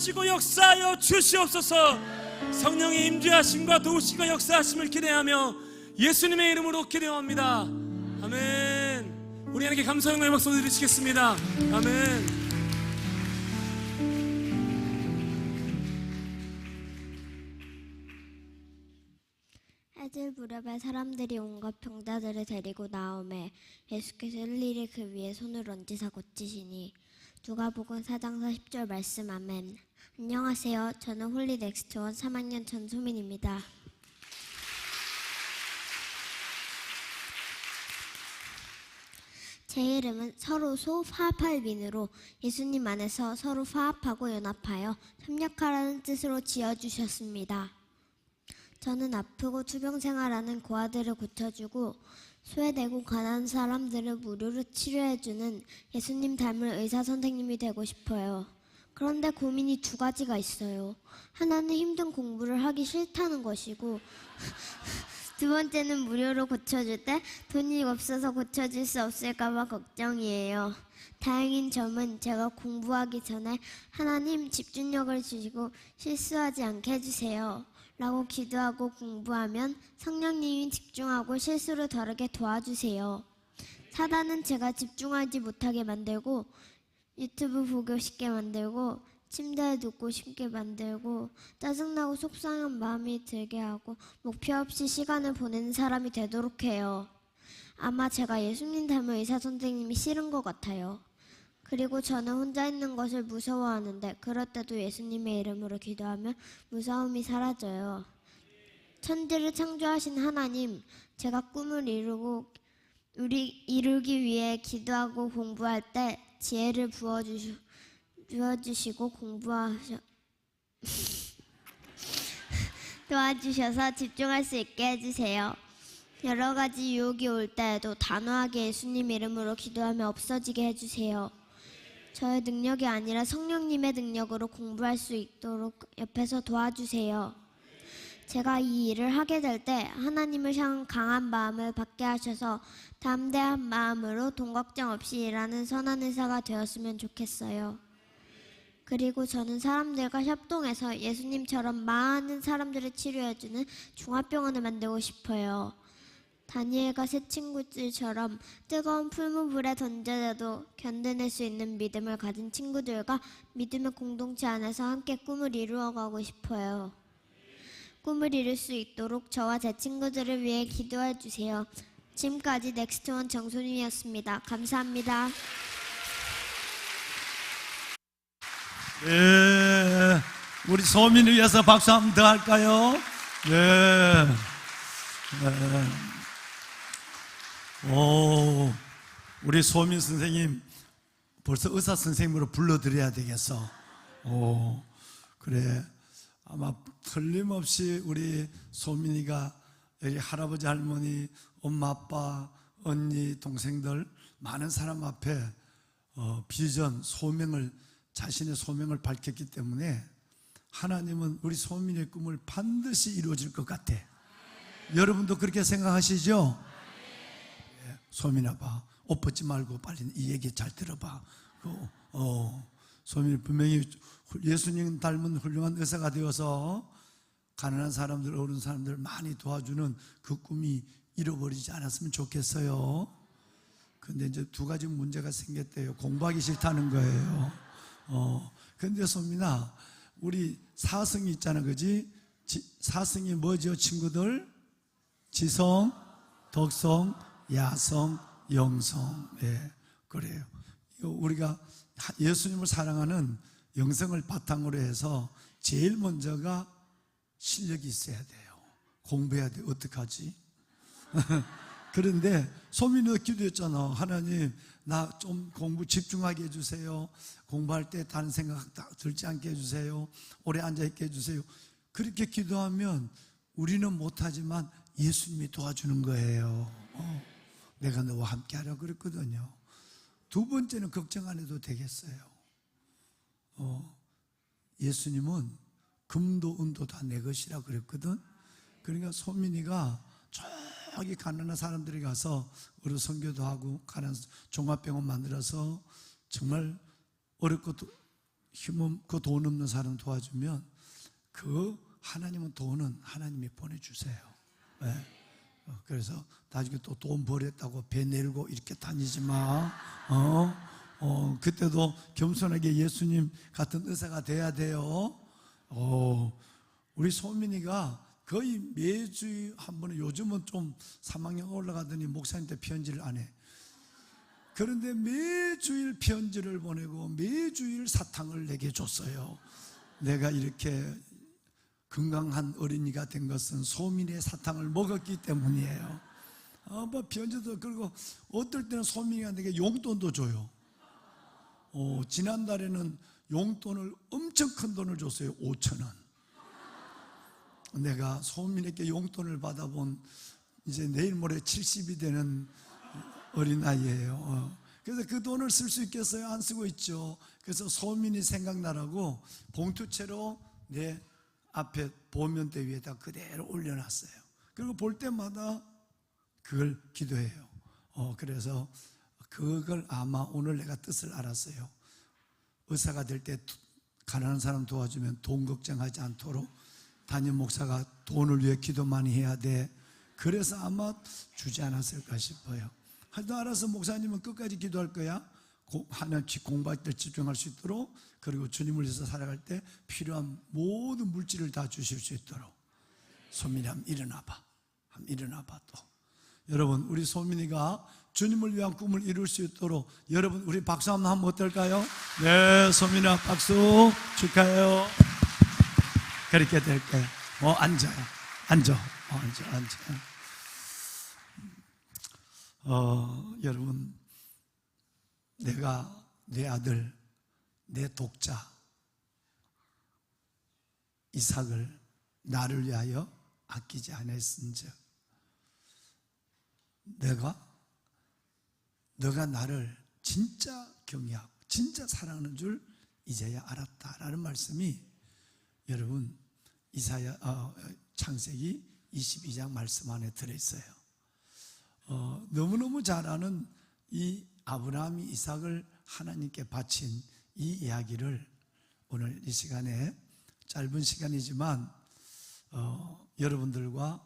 도우시고 역사하여 주시옵소서. 성령의 임재하심과 도우심과 역사하심을 기대하며 예수님의 이름으로 기도합니다. 아멘. 우리 하나님께 감사 영광의 박수 드리시겠습니다. 아멘. 해질 무렵에 사람들이 온갖 병자들을 데리고 나오매 예수께서 일일이 그 위에 손을 얹으사 고치시니 누가복음 4장 40절 말씀. 아멘. 안녕하세요. 저는 홀리 넥스트원 3학년 전소민입니다. 제 이름은 서로소 화합할 민으로 예수님 안에서 서로 화합하고 연합하여 협력하라는 뜻으로 지어주셨습니다. 저는 아프고 투병생활하는 고아들을 고쳐주고 소외되고 가난한 사람들을 무료로 치료해주는 예수님 닮은 의사 선생님이 되고 싶어요. 그런데 고민이 두 가지가 있어요. 하나는 힘든 공부를 하기 싫다는 것이고 두 번째는 무료로 고쳐줄 때 돈이 없어서 고쳐줄 수 없을까 봐 걱정이에요. 다행인 점은 제가 공부하기 전에 하나님 집중력을 주시고 실수하지 않게 해주세요 라고 기도하고 공부하면 성령님이 집중하고 실수를 덜하게 도와주세요. 사단은 제가 집중하지 못하게 만들고 유튜브 보기 쉽게 만들고 침대에 눕고 싶게 만들고 짜증나고 속상한 마음이 들게 하고 목표 없이 시간을 보내는 사람이 되도록 해요. 아마 제가 예수님 닮은 의사 선생님이 싫은 것 같아요. 그리고 저는 혼자 있는 것을 무서워하는데 그럴 때도 예수님의 이름으로 기도하면 무서움이 사라져요. 천지를 창조하신 하나님, 제가 꿈을 이루기 위해 기도하고 공부할 때 지혜를 부어주시고 도와주셔서 집중할 수 있게 해주세요. 여러 가지 유혹이 올 때에도 단호하게 예수님 이름으로 기도하며 없어지게 해주세요. 저의 능력이 아니라 성령님의 능력으로 공부할 수 있도록 옆에서 도와주세요. 제가 이 일을 하게 될 때 하나님을 향한 강한 마음을 받게 하셔서 담대한 마음으로 돈 걱정 없이 일하는 선한 의사가 되었으면 좋겠어요. 그리고 저는 사람들과 협동해서 예수님처럼 많은 사람들을 치료해주는 종합병원을 만들고 싶어요. 다니엘과 세 친구들처럼 뜨거운 풀무불에 던져져도 견뎌낼 수 있는 믿음을 가진 친구들과 믿음의 공동체 안에서 함께 꿈을 이루어가고 싶어요. 꿈을 이룰 수 있도록 저와 제 친구들을 위해 기도해 주세요. 지금까지 넥스트원 정소님이었습니다. 감사합니다. 네, 우리 소민을 위해서 박수 한 번 더 할까요? 네. 오, 우리 소민 선생님 벌써 의사 선생님으로 불러드려야 되겠어. 오, 그래. 아마 틀림없이 우리 소민이가 여기 할아버지 할머니, 엄마 아빠, 언니, 동생들 많은 사람 앞에 비전, 소명을, 자신의 소명을 밝혔기 때문에 하나님은 우리 소민의 꿈을 반드시 이루어질 것 같아. 여러분도 그렇게 생각하시죠? 소민아 봐, 옷 벗지 말고 빨리 이 얘기 잘 들어봐. 소민이 분명히 예수님 닮은 훌륭한 의사가 되어서 가난한 사람들, 어려운 사람들 많이 도와주는 그 꿈이 잃어버리지 않았으면 좋겠어요. 근데 이제 두 가지 문제가 생겼대요. 공부하기 싫다는 거예요. 근데 소민아, 우리 사성이 있잖아, 그지? 사성이 뭐죠, 친구들? 지성, 덕성, 야성, 영성. 예, 그래요. 우리가 예수님을 사랑하는 영성을 바탕으로 해서 제일 먼저가 실력이 있어야 돼요. 공부해야 돼. 어떡하지? 그런데 소민이도 기도했잖아. 하나님, 나 좀 공부 집중하게 해주세요. 공부할 때 다른 생각 들지 않게 해주세요. 오래 앉아있게 해주세요. 그렇게 기도하면 우리는 못하지만 예수님이 도와주는 거예요. 내가 너와 함께 하려고 그랬거든요. 두 번째는 걱정 안 해도 되겠어요. 예수님은 금도 은도 다 내 것이라 그랬거든. 그러니까 소민이가 저기 가난한 사람들이 가서 어려 선교도 하고 가난한 종합병원 만들어서 정말 어렵고 힘없고 돈 없는 사람 도와주면 그 하나님은 돈은 하나님이 보내주세요. 네. 그래서 나중에 또 돈 벌었다고 배 내리고 이렇게 다니지 마. 그때도 겸손하게 예수님 같은 의사가 돼야 돼요. 우리 소민이가 거의 매주 한 번은, 요즘은 좀 3학년 올라가더니 목사님한테 편지를 안 해. 그런데 매주일 편지를 보내고 매주일 사탕을 내게 줬어요. 내가 이렇게 건강한 어린이가 된 것은 소민이의 사탕을 먹었기 때문이에요. 뭐 편지도, 그리고 어떨 때는 소민이가 내게 용돈도 줘요. 지난달에는 용돈을, 엄청 큰 돈을 줬어요. 5,000원. 내가 소민에게 용돈을 받아본 이제 내일 모레 70이 되는 어린아이예요. 그래서 그 돈을 쓸 수 있겠어요? 안 쓰고 있죠. 그래서 소민이 생각나라고 봉투채로 내 앞에 보면대 위에다 그대로 올려놨어요. 그리고 볼 때마다 그걸 기도해요. 그래서 그걸 아마 오늘 내가 뜻을 알았어요. 의사가 될 때 가난한 사람 도와주면 돈 걱정하지 않도록 담임 목사가 돈을 위해 기도 많이 해야 돼. 그래서 아마 주지 않았을까 싶어요. 하여튼 알아서 목사님은 끝까지 기도할 거야. 하나님 공부할 때 집중할 수 있도록, 그리고 주님을 위해서 살아갈 때 필요한 모든 물질을 다 주실 수 있도록. 소민이 한번 일어나봐. 한번 일어나봐. 또 여러분, 우리 소민이가 주님을 위한 꿈을 이룰 수 있도록 여러분 우리 박수 한번 하면 어떨까요? 네, 소민아 박수 축하해요. 그렇게 될 거예요. 앉아요. 앉아. 여러분, 내가 내 아들, 내 독자 이삭을 나를 위하여 아끼지 않았은즉 너가 나를 진짜 경외하고 진짜 사랑하는 줄 이제야 알았다라는 말씀이 여러분 창세기 22장 말씀 안에 들어있어요. 너무너무 잘 아는 이 아브라함이 이삭을 하나님께 바친 이 이야기를 오늘 이 시간에, 짧은 시간이지만 여러분들과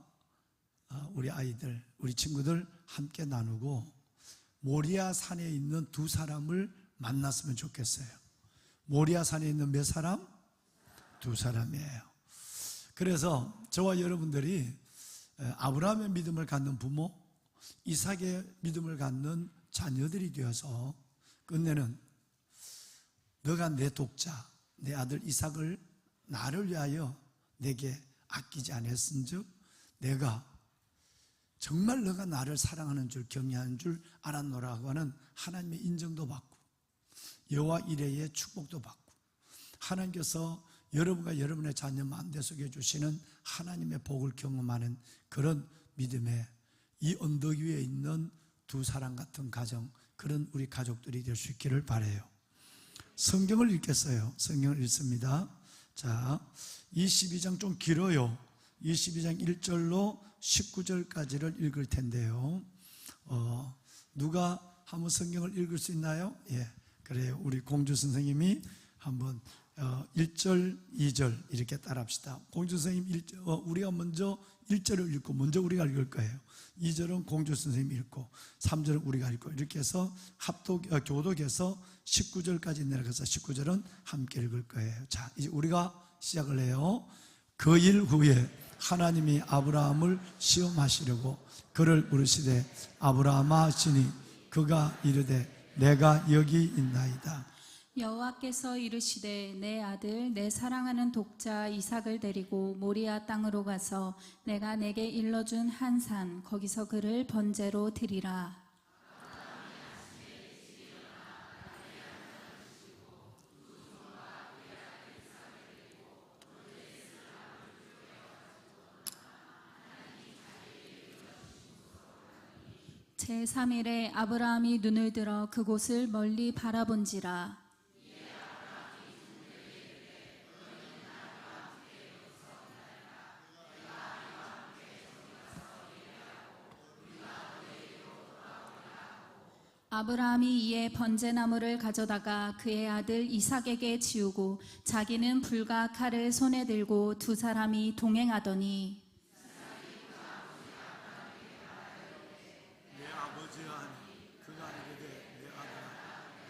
우리 아이들, 우리 친구들 함께 나누고 모리아 산에 있는 두 사람을 만났으면 좋겠어요. 모리아 산에 있는 몇 사람? 두 사람이에요. 그래서 저와 여러분들이 아브라함의 믿음을 갖는 부모, 이삭의 믿음을 갖는 자녀들이 되어서 끝내는, 너가 내 독자, 내 아들 이삭을 나를 위하여 내게 아끼지 않았은즉 내가 정말 너가 나를 사랑하는 줄 경외하는 줄 알았노라고 하는 하나님의 인정도 받고 여호와 이레의 축복도 받고 하나님께서 여러분과 여러분의 자녀 만대 속에 주시는 하나님의 복을 경험하는 그런 믿음의 이 언덕 위에 있는 두 사람 같은 가정, 그런 우리 가족들이 될 수 있기를 바라요. 성경을 읽겠어요. 성경을 읽습니다. 자, 22장 좀 길어요. 22장 1절로 19절까지를 읽을 텐데요. 누가 한번 성경을 읽을 수 있나요? 예, 그래요. 우리 공주 선생님이 한번 1절, 2절 이렇게 따라합시다. 공주 선생님, 우리가 먼저 1절을 읽고 먼저 우리가 읽을 거예요. 2절은 공주 선생님이 읽고 3절은 우리가 읽고 이렇게 해서 교독해서 19절까지 내려가서 19절은 함께 읽을 거예요. 자, 이제 우리가 시작을 해요. 그 일 후에 하나님이 아브라함을 시험하시려고 그를 부르시되 아브라함아 하시니 그가 이르되 내가 여기 있나이다. 여호와께서 이르시되 내 아들 내 사랑하는 독자 이삭을 데리고 모리아 땅으로 가서 내가 내게 일러준 한 산 거기서 그를 번제로 드리라. 제3일에 아브라함이 눈을 들어 그곳을 멀리 바라본지라. 아브라함이 이에 번제나무를 가져다가 그의 아들 이삭에게 지우고 자기는 불과 칼을 손에 들고 두 사람이 동행하더니 내 아버지가 그가 이르되 내 아들아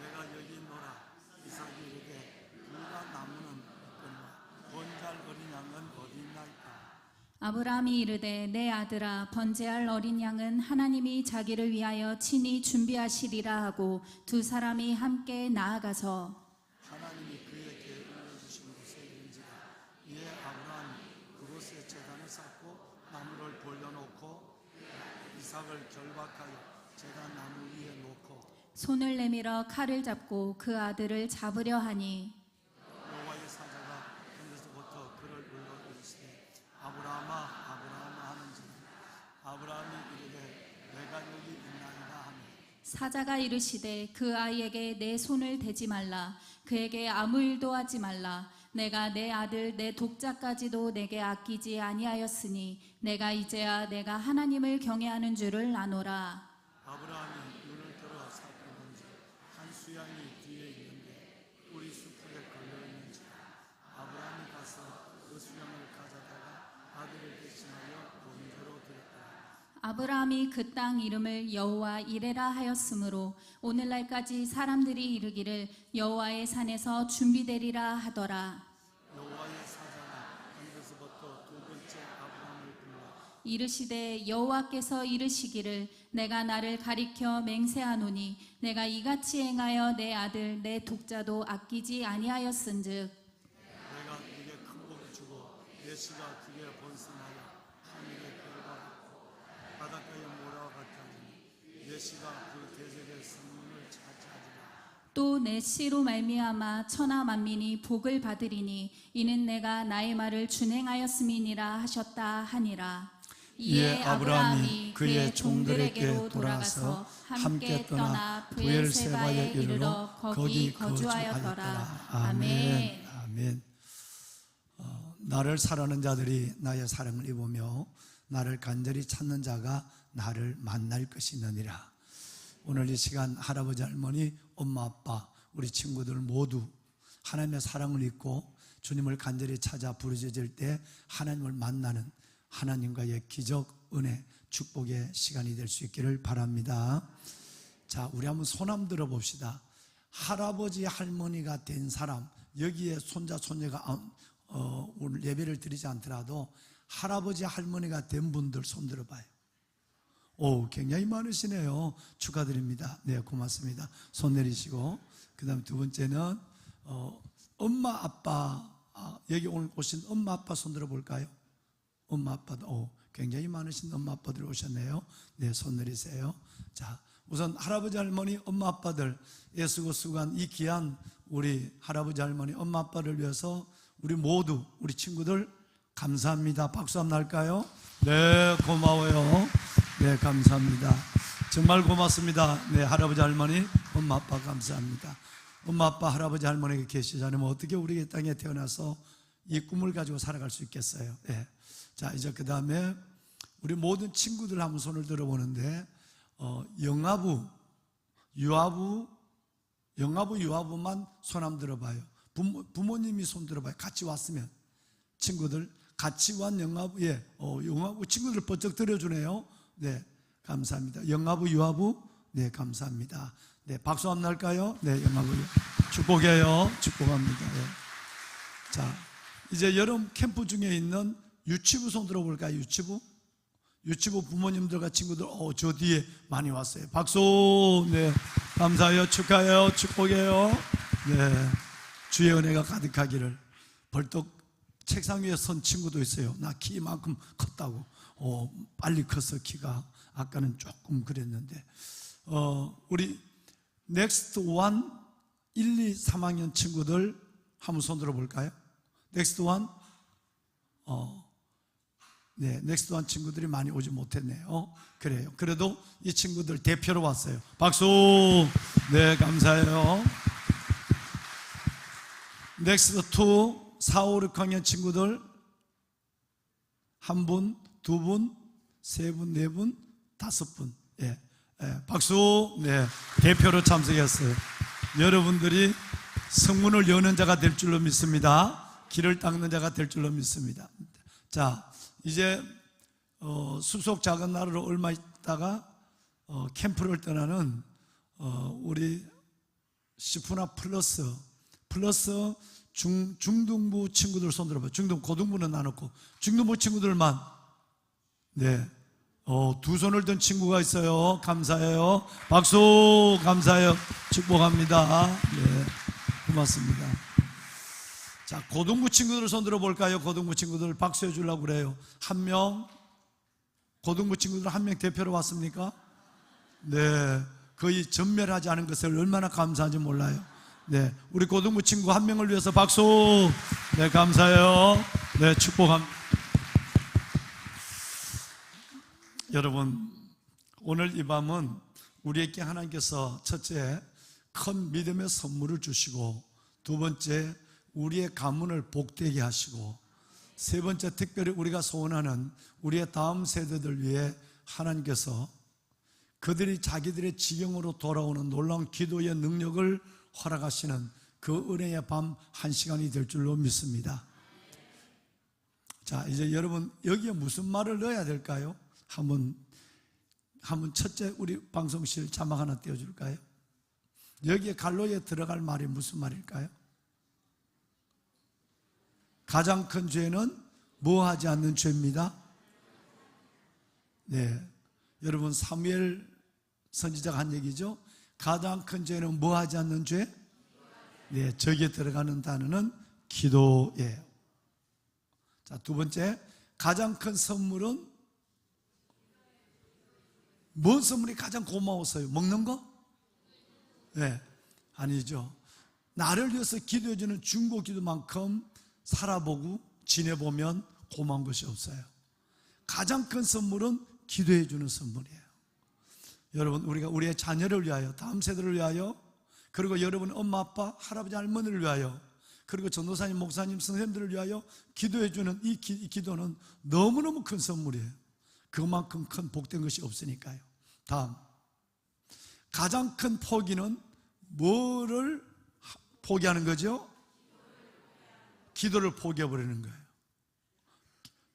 내가 여기 있노라. 이삭이 이르되 불과 나무는 없거니와 번제할 어린 양은 어디 있나이까. 아브라함이 이르되 내 아들아 번제할 어린 양은 하나님이 자기를 위하여 친히 준비하시리라 하고 두 사람이 함께 나아가서 하나님이 그에게 일러주신 곳에 이른지라. 이에 아브라함이 그곳에 제단을 쌓고 나무를 벌려놓고 이삭을 결박하여 제단 나무 위에 놓고 손을 내밀어 칼을 잡고 그 아들을 잡으려 하니 여호와의 사자가 하늘에서부터 그를 불러 이르시되 아브라함아 아브라함아 하는지라. 아브라함이 이르되 내가 여기 있나이다 하며 사자가 이르시되 그 아이에게 내 손을 대지 말라. 그에게 아무 일도 하지 말라. 내가 내 아들 내 독자까지도 내게 아끼지 아니하였으니 내가 이제야 내가 하나님을 경외하는 줄을 아노라. 아브라함이 눈을 들어 살펴본지 한 수양이 뒤에 있는데 우리 수풀에 걸려 있는지라. 아브라함이 가서 그 수양을 가져다가 아들을 대신하여 번제로 드렸더라. 아브라함이 그 땅 이름을 여호와 이레라 하였으므로 오늘날까지 사람들이 이르기를 여호와의 산에서 준비되리라 하더라. 여호와의 사자가 하늘에서부터 두 번째 아브라함을 불러 이르시되 여호와께서 이르시기를 내가 나를 가리켜 맹세하노니 내가 이같이 행하여 내 아들 내 독자도 아끼지 아니하였은즉 내가 네게 큰 복을 주고 내 씨가 그게 번성하여 하늘에 별을 받고 바닷가에 모래와 같으니 내 씨가 그 대적의 성문을 차지하리라. 또 내 씨로 말미암아 천하 만민이 복을 받으리니 이는 내가 나의 말을 준행하였음이니라 하셨다 하니라. 이에 아브라함이 그의 종들에게로 돌아가서 함께 떠나 브엘세바에 이르러 거기 거주하였더라. 아멘. 아멘. 나를 사랑하는 자들이 나의 사랑을 입으며 나를 간절히 찾는 자가 나를 만날 것이느니라. 오늘 이 시간 할아버지 할머니 엄마 아빠 우리 친구들 모두 하나님의 사랑을 입고 주님을 간절히 찾아 부르짖을 때 하나님을 만나는 하나님과의 기적, 은혜, 축복의 시간이 될 수 있기를 바랍니다. 자, 우리 한번 손 한번 들어봅시다. 할아버지 할머니가 된 사람, 여기에 손자 손녀가 오늘 예배를 드리지 않더라도 할아버지 할머니가 된 분들 손 들어봐요. 오, 굉장히 많으시네요. 축하드립니다. 네, 고맙습니다. 손 내리시고, 그 다음에 두 번째는 엄마 아빠, 여기 오늘 오신 엄마 아빠 손 들어볼까요? 엄마 아빠도 굉장히 많으신 엄마 아빠들 오셨네요. 네, 손 내리세요. 자, 우선 할아버지 할머니 엄마 아빠들 애쓰고 수고한 이 귀한 우리 할아버지 할머니 엄마 아빠를 위해서 우리 모두 우리 친구들 감사합니다. 박수 한번 할까요? 네, 고마워요. 네, 감사합니다. 정말 고맙습니다. 네, 할아버지 할머니 엄마 아빠 감사합니다. 엄마 아빠 할아버지 할머니가 계시지 않으면 어떻게 우리 땅에 태어나서 이 꿈을 가지고 살아갈 수 있겠어요? 네. 자, 이제 그 다음에 우리 모든 친구들 한번 손을 들어보는데 영아부, 유아부만 손 한번 들어봐요. 부모님이 손 들어봐요. 같이 왔으면 친구들 같이 완 영아부, 예, 영아부 친구들 번쩍 들어주네요. 네, 감사합니다. 영아부, 유아부, 네, 감사합니다. 네, 박수 한번 날까요? 네, 영아부 축복해요. 축복합니다. 네. 자, 이제 여름 캠프 중에 있는 유치부 손 들어볼까요? 유치부 부모님들과 친구들 저 뒤에 많이 왔어요. 박수. 네, 감사해요. 축하해요. 축복해요. 네, 주의 은혜가 가득하기를. 벌떡 책상 위에 선 친구도 있어요. 나 키만큼 컸다고. 빨리 컸어 키가. 아까는 조금 그랬는데 우리 넥스트 1 1, 2, 3학년 친구들 한번 손 들어볼까요? 넥스트 1 네, 넥스트 1 친구들이 많이 오지 못했네요. 그래요. 그래도 이 친구들 대표로 왔어요. 박수. 네, 감사해요. 넥스트 2 4, 5, 6학년 친구들 한 분, 두 분, 세 분, 네 분, 5분. 예, 박수. 네, 대표로 참석했어요. 여러분들이 성문을 여는 자가 될 줄로 믿습니다. 길을 닦는 자가 될 줄로 믿습니다. 자, 이제 수속 작은 나라로 얼마 있다가 캠프를 떠나는 우리 시푸나 플러스 중등부 친구들 손 들어봐요. 고등부는 안 없고 중등부 친구들만. 네, 두 손을 든 친구가 있어요. 감사해요. 박수. 감사해요. 축복합니다. 네, 고맙습니다. 자, 고등부 친구들 손 들어볼까요? 고등부 친구들 박수해 주려고 그래요. 한 명, 고등부 친구들 한 명 대표로 왔습니까? 네, 거의 전멸하지 않은 것을 얼마나 감사한지 몰라요. 네, 우리 고등부 친구 한 명을 위해서 박수. 네, 감사해요. 네, 축복합니다. 여러분, 오늘 이 밤은 우리에게 하나님께서 첫째, 큰 믿음의 선물을 주시고, 두 번째, 우리의 가문을 복되게 하시고, 세 번째, 특별히 우리가 소원하는 우리의 다음 세대들 위해 하나님께서 그들이 자기들의 지경으로 돌아오는 놀라운 기도의 능력을 허락하시는 그 은혜의 밤 1시간이 될 줄로 믿습니다. 자, 이제 여러분 여기에 무슨 말을 넣어야 될까요? 한번 첫째 우리 방송실 자막 하나 띄워줄까요? 여기에 갈로에 들어갈 말이 무슨 말일까요? 가장 큰 죄는 뭐 하지 않는 죄입니다. 네, 여러분 사무엘 선지자가 한 얘기죠. 가장 큰 죄는 뭐 하지 않는 죄? 네, 저기에 들어가는 단어는 기도예요. 자, 두 번째, 가장 큰 선물은 뭔 선물이 가장 고마웠어요? 먹는 거? 네, 아니죠. 나를 위해서 기도해주는 중고 기도만큼 살아보고 지내보면 고마운 것이 없어요. 가장 큰 선물은 기도해주는 선물이에요. 여러분, 우리가 우리의 자녀를 위하여, 다음 세대를 위하여, 그리고 여러분 엄마 아빠 할아버지 할머니를 위하여, 그리고 전도사님 목사님 선생님들을 위하여 기도해주는 이 기도는 너무너무 큰 선물이에요. 그만큼 큰 복된 것이 없으니까요. 다음, 가장 큰 포기는 뭐를 포기하는 거죠? 기도를 포기해버리는 거예요.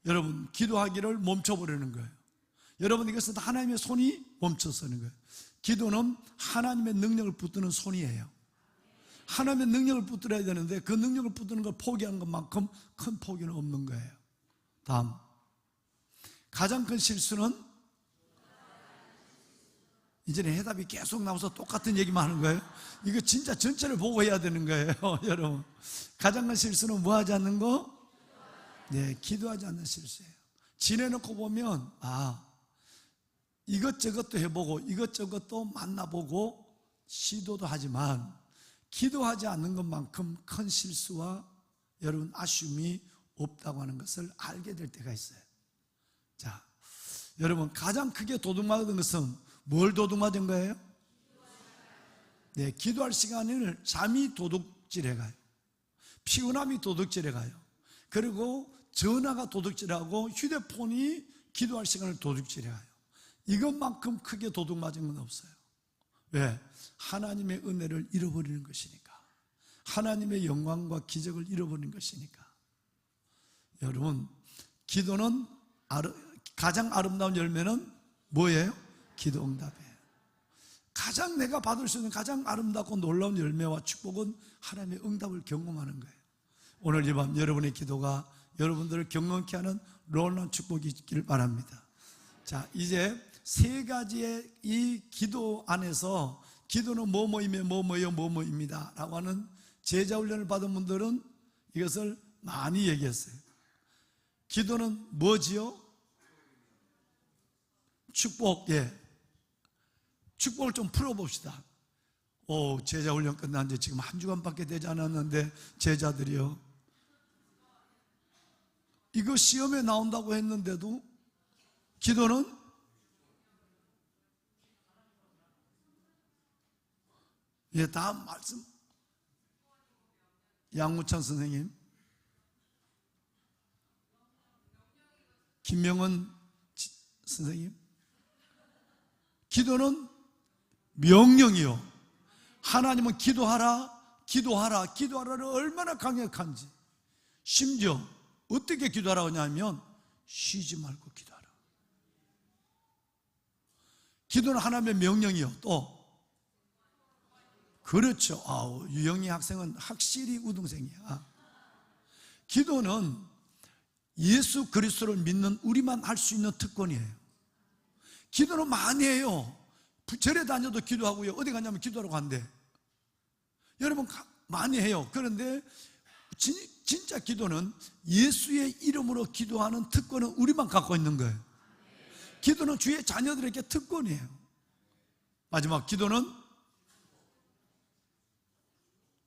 여러분, 기도하기를 멈춰버리는 거예요. 여러분, 이것은 하나님의 손이 멈춰서는 거예요. 기도는 하나님의 능력을 붙드는 손이에요. 하나님의 능력을 붙들어야 되는데 그 능력을 붙드는 걸 포기한 것만큼 큰 포기는 없는 거예요. 다음, 가장 큰 실수는, 이제는 해답이 계속 나와서 똑같은 얘기만 하는 거예요. 이거 진짜 전체를 보고 해야 되는 거예요. 여러분, 가장 큰 실수는 뭐 하지 않는 거? 네, 기도하지 않는 실수예요. 지내놓고 보면 이것저것도 해보고 이것저것도 만나보고 시도도 하지만 기도하지 않는 것만큼 큰 실수와 여러분 아쉬움이 없다고 하는 것을 알게 될 때가 있어요. 자, 여러분, 가장 크게 도둑맞은 것은 뭘 도둑맞은 거예요? 네, 기도할 시간을 잠이 도둑질해 가요. 피곤함이 도둑질해 가요. 그리고 전화가 도둑질하고 휴대폰이 기도할 시간을 도둑질해 가요. 이것만큼 크게 도둑맞은 건 없어요. 왜? 하나님의 은혜를 잃어버리는 것이니까. 하나님의 영광과 기적을 잃어버리는 것이니까. 여러분, 기도는 가장 아름다운 열매는 뭐예요? 기도 응답이에요. 가장 내가 받을 수 있는 가장 아름답고 놀라운 열매와 축복은 하나님의 응답을 경험하는 거예요. 오늘 이 밤 여러분의 기도가 여러분들을 경험케 하는 놀라운 축복이 있기를 바랍니다. 자, 이제 세 가지의 이 기도 안에서 기도는 뭐뭐이며 뭐뭐입니다 라고 하는 제자 훈련을 받은 분들은 이것을 많이 얘기했어요. 기도는 뭐지요? 축복. 예, 축복을 좀 풀어봅시다. 제자 훈련 끝난 지 지금 한 주간밖에 되지 않았는데 제자들이요, 이거 시험에 나온다고 했는데도 기도는 다음 말씀 양무찬 선생님, 김명은 선생님, 기도는 명령이요. 하나님은 기도하라, 기도하라, 기도하라를 얼마나 강력한지. 심지어 어떻게 기도하라고 하냐면 쉬지 말고 기도하라. 기도는 하나님의 명령이요. 또 그렇죠. 아우, 유영희 학생은 확실히 우등생이야. 기도는 예수 그리스도를 믿는 우리만 할 수 있는 특권이에요. 기도는 많이 해요. 절에 다녀도 기도하고요. 어디 가냐면 기도하러 간대. 여러분 많이 해요. 그런데 진짜 기도는 예수의 이름으로 기도하는 특권은 우리만 갖고 있는 거예요. 기도는 주의 자녀들에게 특권이에요. 마지막 기도는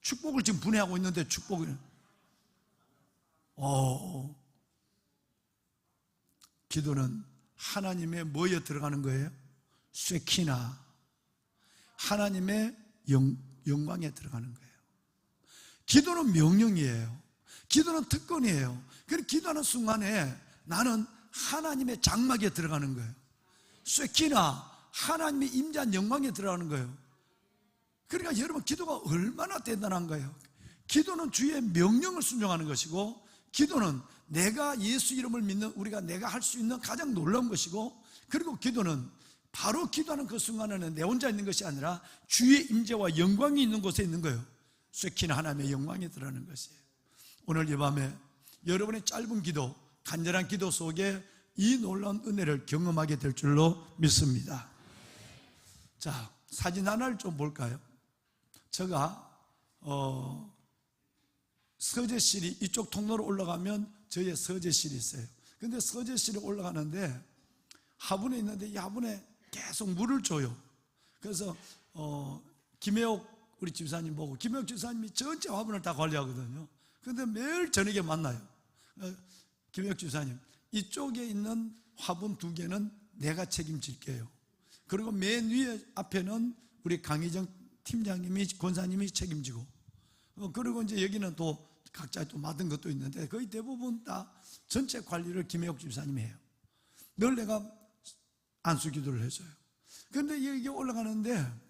축복을 지금 분해하고 있는데 축복을 기도는 하나님의 뭐에 들어가는 거예요? 쇠키나 하나님의 영광에 들어가는 거예요. 기도는 명령이에요. 기도는 특권이에요. 그래서 기도하는 순간에 나는 하나님의 장막에 들어가는 거예요. 쇠키나 하나님의 임재한 영광에 들어가는 거예요. 그러니까 여러분 기도가 얼마나 대단한 거예요. 기도는 주의 명령을 순종하는 것이고, 기도는 내가 예수 이름을 믿는 우리가 내가 할 수 있는 가장 놀라운 것이고, 그리고 기도는 바로 기도하는 그 순간에는 내 혼자 있는 것이 아니라 주의 임재와 영광이 있는 곳에 있는 거예요. 쇠키나 하나님의 영광에 들어가는 것이에요. 오늘 이 밤에 여러분의 짧은 기도, 간절한 기도 속에 이 놀라운 은혜를 경험하게 될 줄로 믿습니다. 자, 사진 하나를 좀 볼까요? 제가 서재실이 이쪽 통로로 올라가면 저의 서재실이 있어요. 근데 서재실에 올라가는데 화분에 있는데 이 화분에 계속 물을 줘요. 그래서 김혜옥 우리 집사님 보고, 김혜옥 집사님이 전체 화분을 다 관리하거든요. 근데 매일 저녁에 만나요. 김혜옥 집사님, 이쪽에 있는 화분 2개는 내가 책임질게요. 그리고 맨 위에 앞에는 우리 강희정 팀장님이, 권사님이 책임지고, 그리고 이제 여기는 또 각자 또 맡은 것도 있는데 거의 대부분 다 전체 관리를 김혜옥 집사님이 해요. 늘 내가 안수 기도를 해줘요. 그런데 여기 올라가는데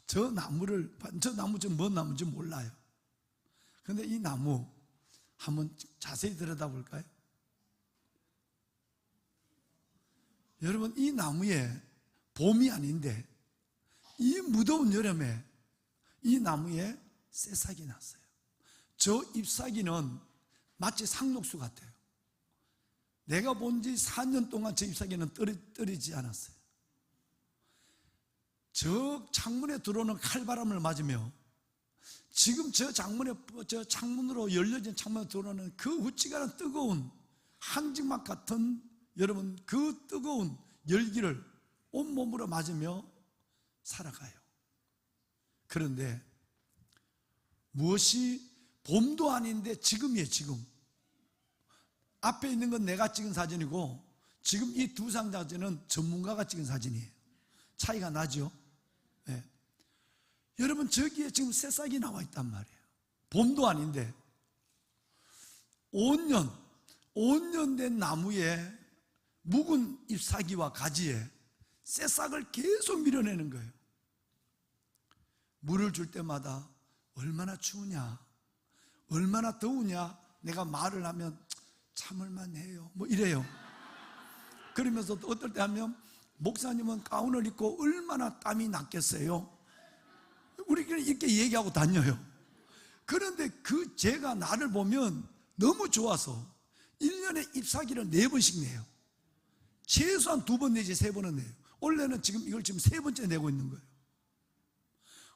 저 나무 지금 뭔 나무인지 몰라요. 그런데 이 나무 한번 자세히 들여다볼까요? 여러분, 이 나무에 봄이 아닌데 이 무더운 여름에 이 나무에 새싹이 났어요. 저 잎사귀는 마치 상록수 같아요. 내가 본 지 4년 동안 저 잎사귀는 떨어지지 않았어요. 저 창문에 들어오는 칼바람을 맞으며 지금 저 창문으로 열려진 창문에 들어오는 그 우찌가는 뜨거운 항직막 같은, 여러분, 그 뜨거운 열기를 온몸으로 맞으며 살아가요. 그런데 무엇이 봄도 아닌데 지금이에요. 지금 앞에 있는 건 내가 찍은 사진이고 지금 이 2장 사진은 전문가가 찍은 사진이에요. 차이가 나죠? 네. 여러분, 저기에 지금 새싹이 나와 있단 말이에요. 봄도 아닌데 5년 된 나무에 묵은 잎사귀와 가지에 새싹을 계속 밀어내는 거예요. 물을 줄 때마다 얼마나 추우냐, 얼마나 더우냐, 내가 말을 하면 참을만 해요, 뭐 이래요. 그러면서 또 어떨 때 하면 목사님은 가운을 입고 얼마나 땀이 났겠어요. 우리끼리 이렇게 얘기하고 다녀요. 그런데 제가 나를 보면 너무 좋아서 1년에 잎사귀를 4번씩 내요. 최소한 2번 내지 3번은 내요. 원래는 이걸 지금 3번째 내고 있는 거예요.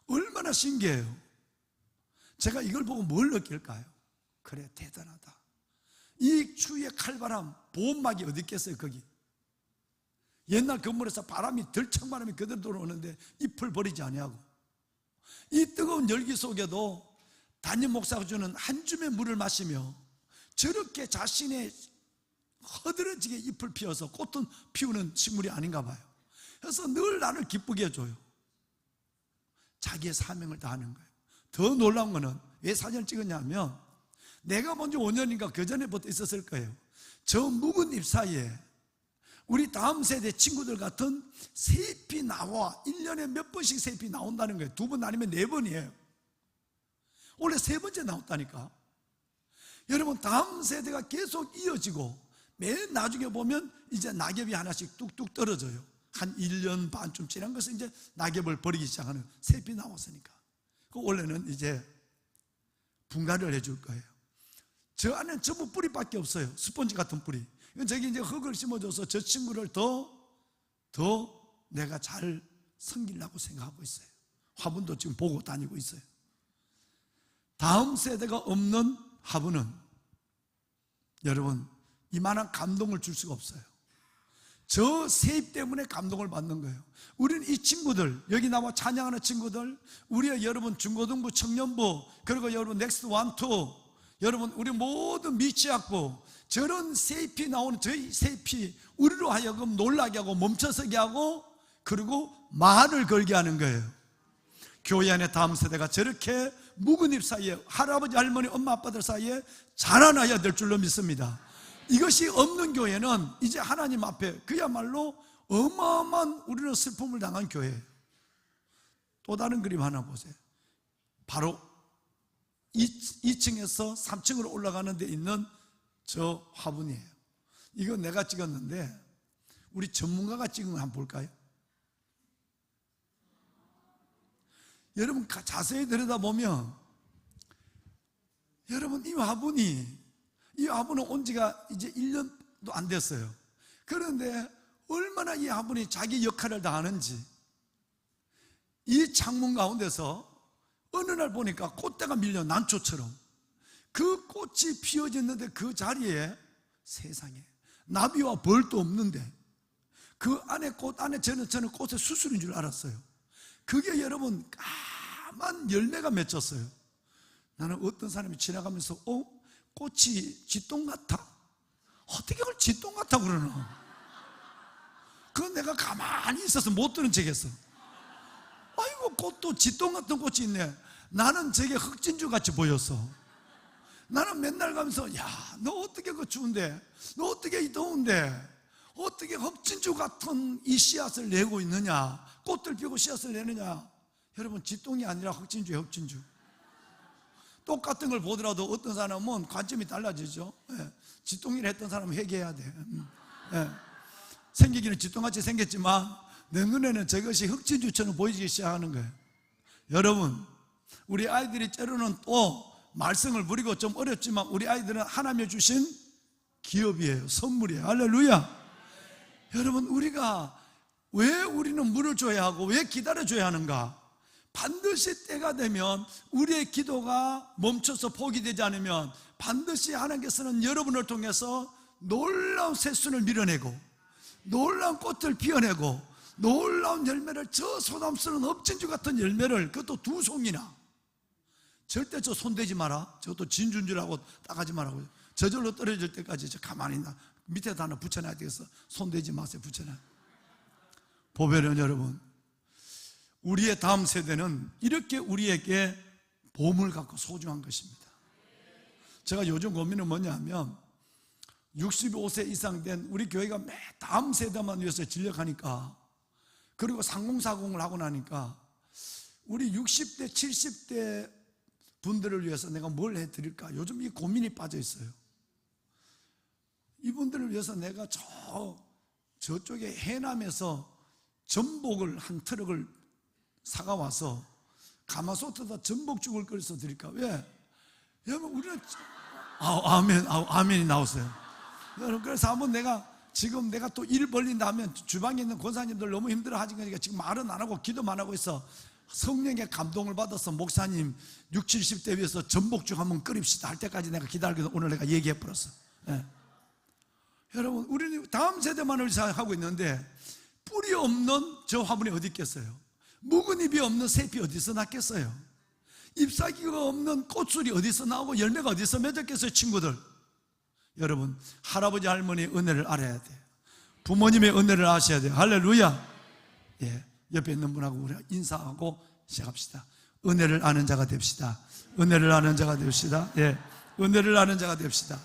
얼마나 신기해요. 제가 이걸 보고 뭘 느낄까요? 그래, 대단하다. 이 추위의 칼바람, 보온막이 어디 있겠어요, 거기. 옛날 건물에서 들창바람이 그대로 들어오는데 잎을 버리지 아니하고, 이 뜨거운 열기 속에도 담임 목사가 주는 한 줌의 물을 마시며 저렇게 자신의 허드러지게 잎을 피워서 꽃은 피우는 식물이 아닌가 봐요. 그래서 늘 나를 기쁘게 해줘요. 자기의 사명을 다하는 거예요. 더 놀라운 거는 왜 사진을 찍었냐면, 내가 먼저 5년인가 그 전에부터 있었을 거예요. 저 묵은 잎 사이에 우리 다음 세대 친구들 같은 세입이 나와 1년에 몇 번씩 세입이 나온다는 거예요. 2번 아니면 4번이에요. 원래 3번째 나왔다니까. 여러분, 다음 세대가 계속 이어지고 맨 나중에 보면 이제 낙엽이 하나씩 뚝뚝 떨어져요. 한 1년 반쯤 지난 것은 이제 낙엽을 버리기 시작하는, 세입이 나왔으니까. 그 원래는 이제 분갈이를 해줄 거예요. 저 안에는 전부 뿌리밖에 없어요. 스펀지 같은 뿌리. 저기 이제 흙을 심어줘서 저 친구를 더 내가 잘 섬기려고 생각하고 있어요. 화분도 지금 보고 다니고 있어요. 다음 세대가 없는 화분은 여러분 이만한 감동을 줄 수가 없어요. 저 세입 때문에 감동을 받는 거예요. 우리는 이 친구들, 여기 나와 찬양하는 친구들, 우리의 여러분 중고등부, 청년부, 그리고 여러분 넥스트 1, 2, 여러분 우리 모든 미취학부, 저런 세입이 나오는 저희 세입이 우리로 하여금 놀라게 하고 멈춰서게 하고 그리고 말을 걸게 하는 거예요. 교회 안에 다음 세대가 저렇게 묵은 잎 사이에 할아버지, 할머니, 엄마, 아빠들 사이에 자라나야 될 줄로 믿습니다. 이것이 없는 교회는 이제 하나님 앞에 그야말로 어마어마한 우리는 슬픔을 당한 교회예요. 또 다른 그림 하나 보세요. 바로 2층에서 3층으로 올라가는 데 있는 저 화분이에요. 이거 내가 찍었는데 우리 전문가가 찍은 거 한번 볼까요? 여러분 자세히 들여다보면 여러분 이 화분은 온 지가 이제 1년도 안 됐어요. 그런데 얼마나 이 화분이 자기 역할을 다 하는지, 이 창문 가운데서 어느 날 보니까 꽃대가 밀려 난초처럼 그 꽃이 피어졌는데 그 자리에 세상에 나비와 벌도 없는데 그 안에 꽃 안에 저는 꽃의 수술인 줄 알았어요. 그게 여러분 까만 열매가 맺혔어요. 나는 어떤 사람이 지나가면서 꽃이 쥐똥 같아? 어떻게 그걸 쥐똥 같아 그러나? 그건 내가 가만히 있어서 못 들은 척했어. 아이고 꽃도 쥐똥 같은 꽃이 있네. 나는 저게 흑진주 같이 보였어. 나는 맨날 가면서 야, 너 어떻게 그 추운데, 너 어떻게 이 더운데 어떻게 흑진주 같은 이 씨앗을 내고 있느냐, 꽃들 피우고 씨앗을 내느냐. 여러분 쥐똥이 아니라 흑진주예요. 흑진주. 똑같은 걸 보더라도 어떤 사람은 관점이 달라지죠. 쥐똥이라 했던 사람은 회개해야 돼. 생기기는 쥐똥같이 생겼지만 내 눈에는 저것이 흑진주처럼 보이기 시작하는 거예요. 여러분 우리 아이들이 때로는 또 말썽을 부리고 좀 어렵지만 우리 아이들은 하나님이 주신 기업이에요. 선물이에요. 할렐루야. 여러분 우리가 왜 우리는 물을 줘야 하고 왜 기다려줘야 하는가? 반드시 때가 되면 우리의 기도가 멈춰서 포기되지 않으면 반드시 하나님께서는 여러분을 통해서 놀라운 새순을 밀어내고 놀라운 꽃을 피워내고 놀라운 열매를, 저 소담스러운 업진주 같은 열매를, 그것도 2송이나. 절대 저 손대지 마라. 저것도 진주인 줄 알고 따가지 말라고요. 저절로 떨어질 때까지 저 가만히 있나. 밑에다 하나 붙여놔야 되겠어. 손대지 마세요. 붙여놔. 보배는 여러분, 우리의 다음 세대는 이렇게 우리에게 보물 갖고 소중한 것입니다. 제가 요즘 고민은 뭐냐면 65세 이상 된 우리 교회가 매 다음 세대만 위해서 진력하니까, 그리고 상공사공을 하고 나니까 우리 60대 70대 분들을 위해서 내가 뭘 해드릴까 요즘 이 고민이 빠져 있어요. 이분들을 위해서 내가 저쪽에 해남에서 전복을 한 트럭을 사가 와서 가마솥에다 전복죽을 끓여서 드릴까? 왜? 여러분 우리는 아멘이 나오세요. 여러분 그래서 한번 내가 또 일 벌린다 하면 주방에 있는 권사님들 너무 힘들어 하지, 그러니까 지금 말은 안 하고 기도만 하고 있어. 성령의 감동을 받아서 목사님 60, 70대 위해서 전복죽 한번 끓입시다 할 때까지 내가 기다리고 오늘 내가 얘기해 버렸어. 여러분 우리는 다음 세대만을 생각하고 있는데 뿌리 없는 저 화분이 어디 있겠어요? 묵은 잎이 없는 새잎이 어디서 났겠어요? 잎사귀가 없는 꽃술이 어디서 나오고 열매가 어디서 맺었겠어요? 친구들, 여러분 할아버지 할머니의 은혜를 알아야 돼요. 부모님의 은혜를 아셔야 돼요. 할렐루야. 옆에 있는 분하고 우리 인사하고 시작합시다. 은혜를 아는 자가 됩시다. 은혜를 아는 자가 됩시다. 은혜를 아는 자가 됩시다.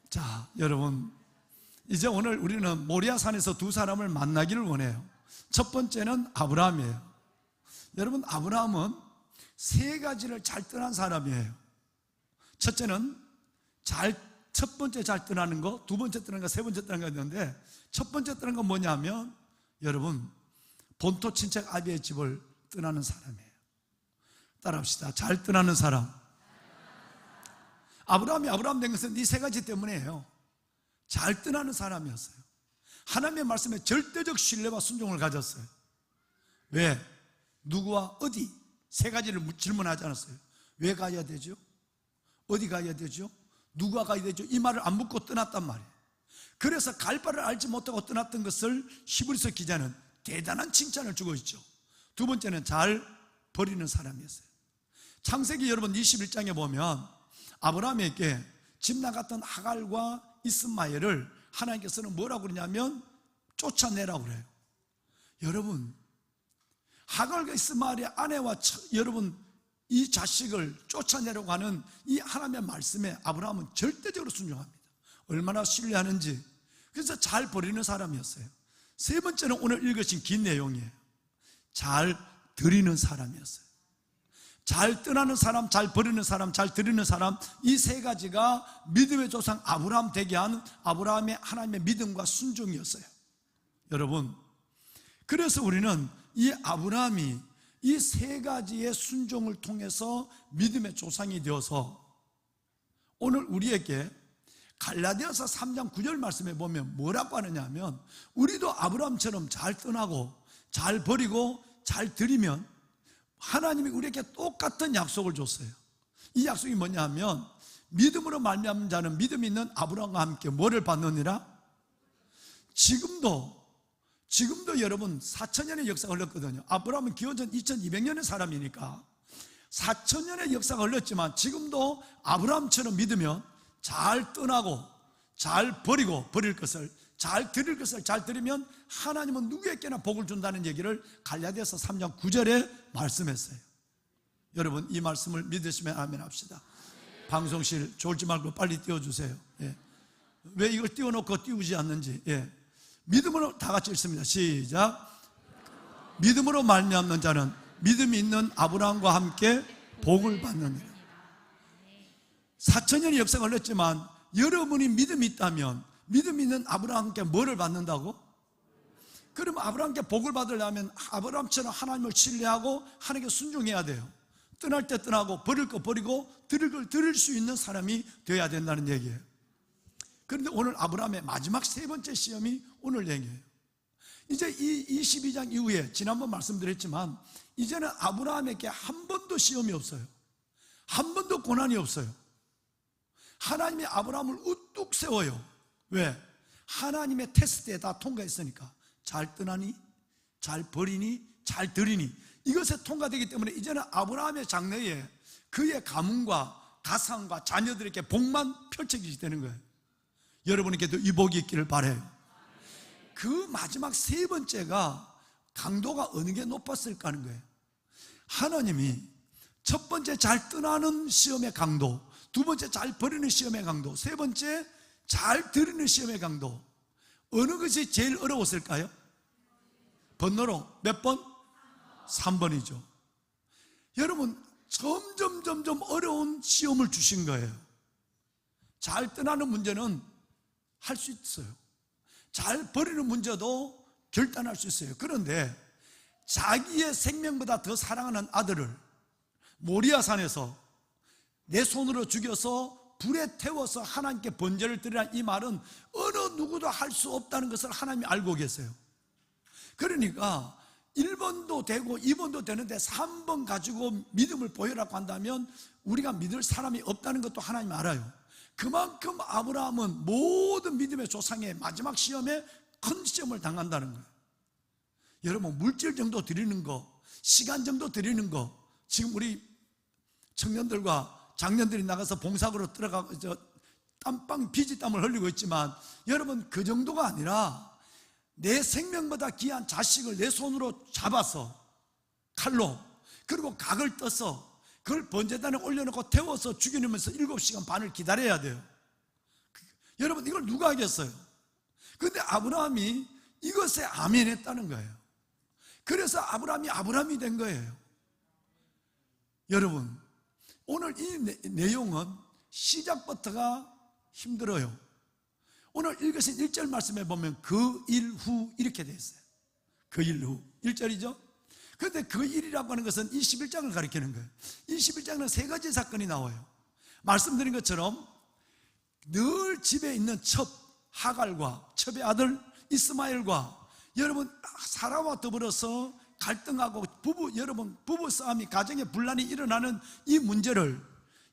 자, 여러분 이제 오늘 우리는 모리아산에서 두 사람을 만나기를 원해요. 첫 번째는 아브라함이에요. 여러분, 아브라함은 세 가지를 잘 떠난 사람이에요. 첫째는 첫 번째 잘 떠나는 거, 두 번째 떠나는 거, 세 번째 떠나는 거 있는데, 첫 번째 떠나는 건 뭐냐면, 여러분, 본토 친척 아비의 집을 떠나는 사람이에요. 따라합시다. 잘 떠나는 사람. 아브라함이 아브라함 된 것은 이 세 가지 때문이에요. 잘 떠나는 사람이었어요. 하나님의 말씀에 절대적 신뢰와 순종을 가졌어요. 왜? 누구와 어디? 세 가지를 질문하지 않았어요. 왜 가야 되죠? 어디 가야 되죠? 누가 가야 되죠? 이 말을 안 묻고 떠났단 말이에요. 그래서 갈 바를 알지 못하고 떠났던 것을 히브리서 기자는 대단한 칭찬을 주고 있죠. 두 번째는 잘 버리는 사람이었어요. 창세기 여러분 21장에 보면 아브라함에게 집 나갔던 하갈과 이스마엘을 하나님께서는 뭐라고 그러냐면 쫓아내라고 그래요. 여러분, 하갈과 이스마엘의 아내와 여러분 이 자식을 쫓아내려고 하는 이 하나님의 말씀에 아브라함은 절대적으로 순종합니다. 얼마나 신뢰하는지. 그래서 잘 버리는 사람이었어요. 세 번째는 오늘 읽으신 긴 내용이에요. 잘 드리는 사람이었어요. 잘 떠나는 사람, 잘 버리는 사람, 잘 드리는 사람, 이 세 가지가 믿음의 조상 아브라함 되게 한 아브라함의 하나님의 믿음과 순종이었어요. 여러분, 그래서 우리는 이 아브라함이 이 세 가지의 순종을 통해서 믿음의 조상이 되어서 오늘 우리에게 갈라디아서 3장 9절 말씀에 보면 뭐라고 하느냐 하면, 우리도 아브라함처럼 잘 떠나고 잘 버리고 잘 드리면 하나님이 우리에게 똑같은 약속을 줬어요. 이 약속이 뭐냐 하면, 믿음으로 말미암은 자는 믿음이 있는 아브라함과 함께 뭐를 받느니라? 지금도 여러분 4,000년의 역사가 흘렀거든요. 아브라함은 기원전 2200년의 사람이니까 4,000년의 역사가 흘렀지만 지금도 아브라함처럼 믿으면 잘 떠나고 잘 버리고 버릴 것을, 잘 드릴 것을 잘 드리면 하나님은 누구에게나 복을 준다는 얘기를 갈라디아서 3장 9절에 말씀했어요. 여러분, 이 말씀을 믿으시면 아멘 합시다. 방송실 졸지 말고 빨리 띄워주세요. 예. 왜 이걸 띄워놓고 띄우지 않는지. 예. 믿음으로 다 같이 읽습니다. 시작. 믿음으로 말미암는 자는 믿음이 있는 아브라함과 함께 복을 받느니라. 4,000년의 역사가 흘렀지만 여러분이 믿음이 있다면 믿음이 있는 아브라함께 뭐를 받는다고? 그럼 아브라함께 복을 받으려면 아브라함처럼 하나님을 신뢰하고 하나님께 순종해야 돼요. 떠날 때 떠나고 버릴 거 버리고 드릴 걸 드릴 수 있는 사람이 되어야 된다는 얘기예요. 그런데 오늘 아브라함의 마지막 세 번째 시험이 오늘 얘기예요. 이제 이 22장 이후에 지난번 말씀드렸지만 이제는 아브라함에게 한 번도 시험이 없어요. 한 번도 고난이 없어요. 하나님이 아브라함을 우뚝 세워요. 왜? 하나님의 테스트에 다 통과했으니까. 잘 떠나니, 잘 버리니, 잘 드리니, 이것에 통과되기 때문에 이제는 아브라함의 장래에 그의 가문과 가상과 자녀들에게 복만 펼쳐지게 되는 거예요. 여러분에게도 이 복이 있기를 바라요. 그 마지막 세 번째가 강도가 어느 게 높았을까 하는 거예요. 하나님이 첫 번째 잘 떠나는 시험의 강도, 두 번째 잘 버리는 시험의 강도, 세 번째 잘 드리는 시험의 강도, 어느 것이 제일 어려웠을까요? 번호로 몇 번? 3번이죠. 여러분, 점점 어려운 시험을 주신 거예요. 잘 떠나는 문제는 할 수 있어요. 잘 버리는 문제도 결단할 수 있어요. 그런데 자기의 생명보다 더 사랑하는 아들을 모리아산에서 내 손으로 죽여서 불에 태워서 하나님께 번제를 드리라는 이 말은 어느 누구도 할 수 없다는 것을 하나님이 알고 계세요. 그러니까 1번도 되고 2번도 되는데 3번 가지고 믿음을 보여라고 한다면 우리가 믿을 사람이 없다는 것도 하나님 알아요. 그만큼 아브라함은 모든 믿음의 조상의 마지막 시험에 큰 시험을 당한다는 거예요. 여러분, 물질 정도 드리는 거, 시간 정도 드리는 거, 지금 우리 청년들과 장년들이 나가서 봉사구로 들어가서 땀빵 피지땀을 흘리고 있지만 여러분, 그 정도가 아니라 내 생명보다 귀한 자식을 내 손으로 잡아서 칼로, 그리고 각을 떠서 그걸 번제단에 올려놓고 태워서 죽여내면서 7시간 반을 기다려야 돼요. 여러분, 이걸 누가 하겠어요? 그런데 아브라함이 이것에 아멘했다는 거예요. 그래서 아브라함이 된 거예요. 여러분, 오늘 이 내용은 시작부터가 힘들어요. 오늘 읽으신 1절 말씀에 보면 그 일 후 이렇게 되어 있어요. 그 일 후 1절이죠. 그런데 그 일이라고 하는 것은 21장을 가리키는 거예요. 21장은 세 가지 사건이 나와요. 말씀드린 것처럼 늘 집에 있는 첩 하갈과 첩의 아들 이스마엘과 여러분 사라와 더불어서 갈등하고 부부 싸움이 가정의 분란이 일어나는 이 문제를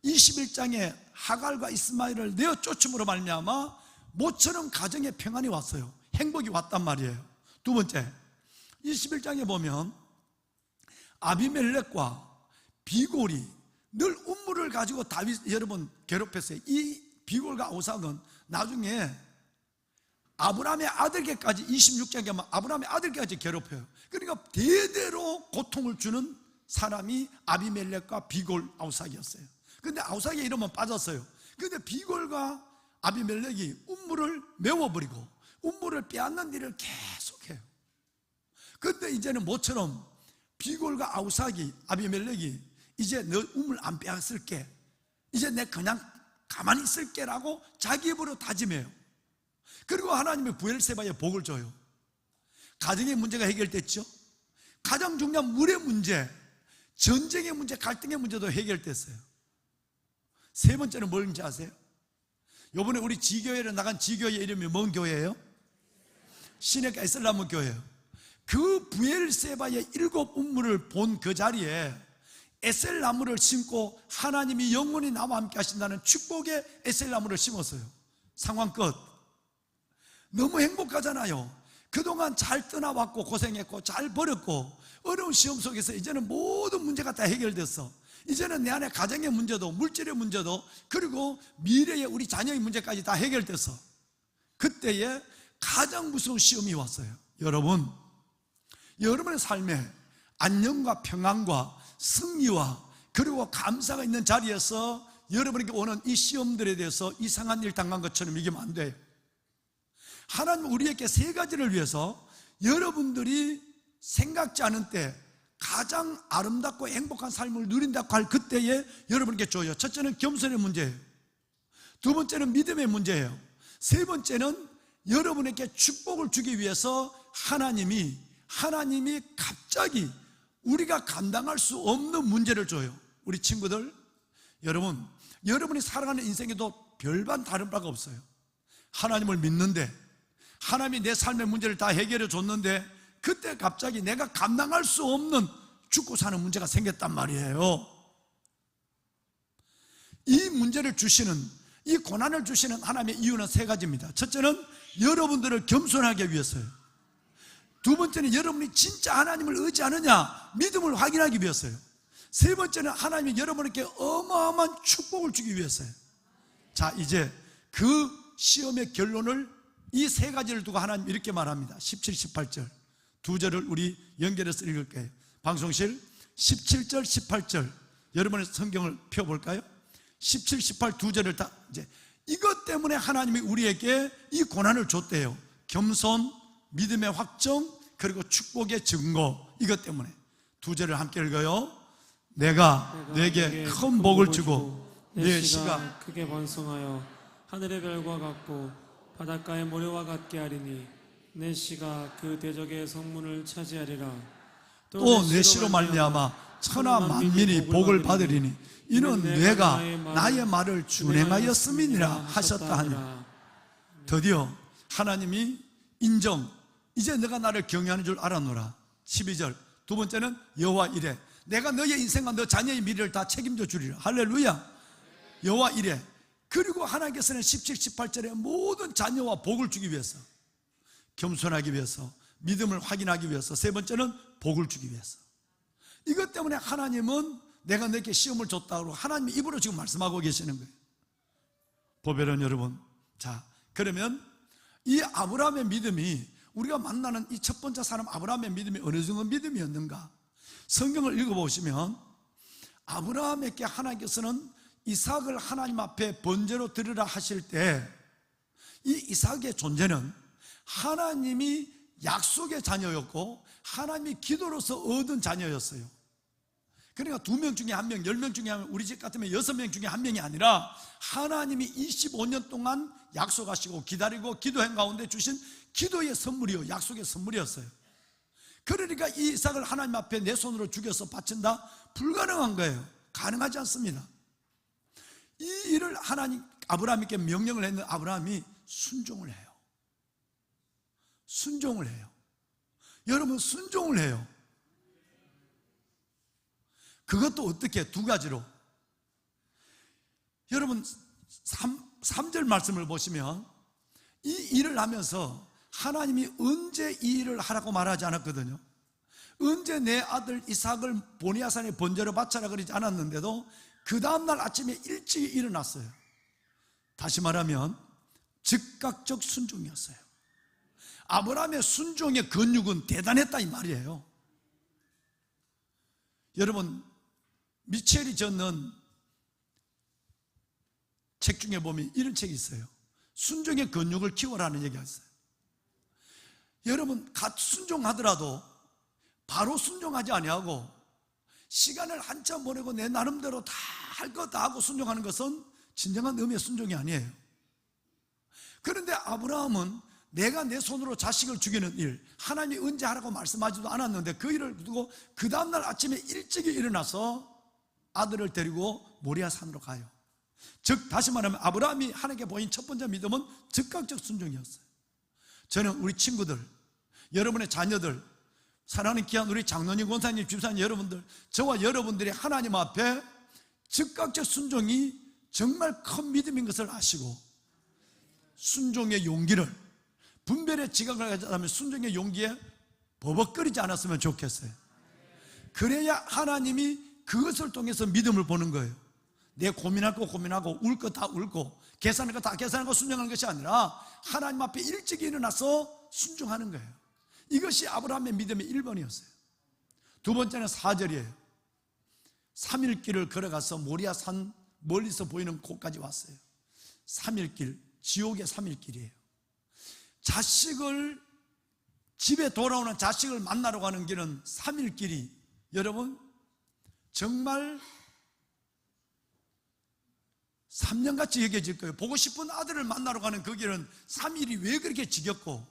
21장에 하갈과 이스마엘을 내어 쫓음으로 말미암아 모처럼 가정에 평안이 왔어요. 행복이 왔단 말이에요. 두 번째, 21장에 보면 아비멜렉과 비골이 늘 음물을 가지고 다윗 여러분 괴롭혔어요. 이 비골과 아우삭은 나중에 아브라함의 아들에게까지 26장에 보면 아브라함의 아들에게까지 괴롭혀요. 그러니까 대대로 고통을 주는 사람이 아비멜렉과 비골 아우삭이었어요. 그런데 아우삭의 이름은 빠졌어요. 그런데 비골과 아비멜렉이 음물을 메워버리고 음물을 빼앗는 일을 계속해요. 그런데 이제는 모처럼 비골과 아우삭이 아비멜렉이 이제 너 우물 안 빼앗을게, 이제 내 그냥 가만히 있을게 라고 자기 입으로 다짐해요. 그리고 하나님이 부엘세바에 복을 줘요. 가정의 문제가 해결됐죠. 가장 중요한 물의 문제, 전쟁의 문제, 갈등의 문제도 해결됐어요. 세 번째는 뭔지 아세요? 이번에 우리 지교회를 나간 지교회 이름이 뭔 교회예요? 시내가 이슬람 교회예요. 그 부엘세바의 7 음물을 본 그 자리에 에셀나무를 심고 하나님이 영원히 나와 함께 하신다는 축복의 에셀나무를 심었어요. 상황 끝. 너무 행복하잖아요. 그동안 잘 떠나왔고 고생했고 잘 버렸고 어려운 시험 속에서 이제는 모든 문제가 다 해결됐어. 이제는 내 안에 가정의 문제도 물질의 문제도 그리고 미래의 우리 자녀의 문제까지 다 해결됐어. 그때에 가장 무서운 시험이 왔어요. 여러분의 삶에 안녕과 평안과 승리와 그리고 감사가 있는 자리에서 여러분에게 오는 이 시험들에 대해서 이상한 일 당한 것처럼 이기면 안 돼요. 하나님은 우리에게 세 가지를 위해서 여러분들이 생각지 않은 때 가장 아름답고 행복한 삶을 누린다고 할 그때에 여러분에게 줘요. 첫째는 겸손의 문제예요. 두 번째는 믿음의 문제예요. 세 번째는 여러분에게 축복을 주기 위해서 하나님이 갑자기 우리가 감당할 수 없는 문제를 줘요. 우리 친구들, 여러분이 살아가는 인생에도 별반 다른 바가 없어요. 하나님을 믿는데 하나님이 내 삶의 문제를 다 해결해 줬는데 그때 갑자기 내가 감당할 수 없는 죽고 사는 문제가 생겼단 말이에요. 이 문제를 주시는, 이 고난을 주시는 하나님의 이유는 세 가지입니다. 첫째는 여러분들을 겸손하게 위해서요. 두 번째는 여러분이 진짜 하나님을 의지하느냐 믿음을 확인하기 위해서요. 세 번째는 하나님이 여러분에게 어마어마한 축복을 주기 위해서요. 자, 이제 그 시험의 결론을 이 세 가지를 두고 하나님 이렇게 말합니다. 17, 18절 두 절을 우리 연결해서 읽을게요. 방송실 17절, 18절 여러분의 성경을 펴볼까요? 17, 18 두 절을 다 이제 이것 때문에 하나님이 우리에게 이 고난을 줬대요. 겸손, 믿음의 확정, 그리고 축복의 증거. 이것 때문에 두 절을 함께 읽어요. 내가 내게 큰 복을 주고 내 씨가 크게 번성하여 하늘의 별과 같고 바닷가의 모래와 같게 하리니 내 씨가 그 대적의 성문을 차지하리라. 또 내 씨로 말미암아 천하 만민이 복을 받으리니 이는 내가 나의 말을 준행하였음이니라 하셨다 하니. 드디어 하나님이 인정, 이제 내가 나를 경외하는 줄 알았노라. 12절 두 번째는 여호와 이래 내가 너의 인생과 너 자녀의 미래를 다 책임져 주리라. 할렐루야. 여호와 이래. 그리고 하나님께서는 17, 18절에 모든 자녀와 복을 주기 위해서, 겸손하기 위해서, 믿음을 확인하기 위해서, 세 번째는 복을 주기 위해서. 이것 때문에 하나님은 내가 너에게 시험을 줬다고 하나님의 입으로 지금 말씀하고 계시는 거예요. 보배는 여러분, 자 그러면 이 아브라함의 믿음이, 우리가 만나는 이 첫 번째 사람 아브라함의 믿음이 어느 정도 믿음이었는가? 성경을 읽어보시면 아브라함에게 하나님께서는 이삭을 하나님 앞에 번제로 드리라 하실 때 이 이삭의 존재는 하나님이 약속의 자녀였고 하나님이 기도로서 얻은 자녀였어요. 그러니까 2명 중에 1명, 10명 중에 1명, 우리 집 같으면 6명 중에 1명이 아니라 하나님이 25년 동안 약속하시고 기다리고 기도한 가운데 주신 기도의 선물이요, 약속의 선물이었어요. 그러니까 이 이삭을 하나님 앞에 내 손으로 죽여서 바친다? 불가능한 거예요. 가능하지 않습니다. 이 일을 아브라함에게 명령을 했는 아브라함이 순종을 해요. 순종을 해요. 여러분, 순종을 해요. 그것도 어떻게? 2가지로. 여러분 3절 말씀을 보시면 이 일을 하면서 하나님이 언제 이 일을 하라고 말하지 않았거든요. 언제 내 아들 이삭을 모리아산에 번제로 바쳐라 그러지 않았는데도 그 다음날 아침에 일찍 일어났어요. 다시 말하면 즉각적 순종이었어요. 아브라함의 순종의 근육은 대단했다 이 말이에요. 여러분, 미첼이 적는 책 중에 보면 이런 책이 있어요. 순종의 근육을 키워라는 얘기가 있어요. 여러분, 순종하더라도 바로 순종하지 아니하고 시간을 한참 보내고 내 나름대로 다 할 것 다 하고 순종하는 것은 진정한 의미의 순종이 아니에요. 그런데 아브라함은 내가 내 손으로 자식을 죽이는 일, 하나님이 언제 하라고 말씀하지도 않았는데 그 일을 두고 그 다음날 아침에 일찍 일어나서 아들을 데리고 모리아산으로 가요. 즉 다시 말하면 아브라함이 하나님께 보인 첫 번째 믿음은 즉각적 순종이었어요. 저는 우리 친구들, 여러분의 자녀들, 사랑하는 귀한 우리 장로님, 권사님, 집사님 여러분들, 저와 여러분들이 하나님 앞에 즉각적 순종이 정말 큰 믿음인 것을 아시고 순종의 용기를, 분별의 지각을 가져다면 순종의 용기에 버벅거리지 않았으면 좋겠어요. 그래야 하나님이 그것을 통해서 믿음을 보는 거예요. 내 고민할 거 고민하고 울 거 다 울고 계산할 거 다 계산하고 순종하는 것이 아니라 하나님 앞에 일찍 일어나서 순종하는 거예요. 이것이 아브라함의 믿음의 1번이었어요. 2번째는 4절이에요. 3일 길을 걸어가서 모리아산 멀리서 보이는 곳까지 왔어요. 3일 길, 지옥의 3일 길이에요. 자식을, 집에 돌아오는 자식을 만나러 가는 길은 3일 길이 여러분 정말 3년같이 여겨질 거예요. 보고 싶은 아들을 만나러 가는 그 길은 3일이 왜 그렇게 지겹고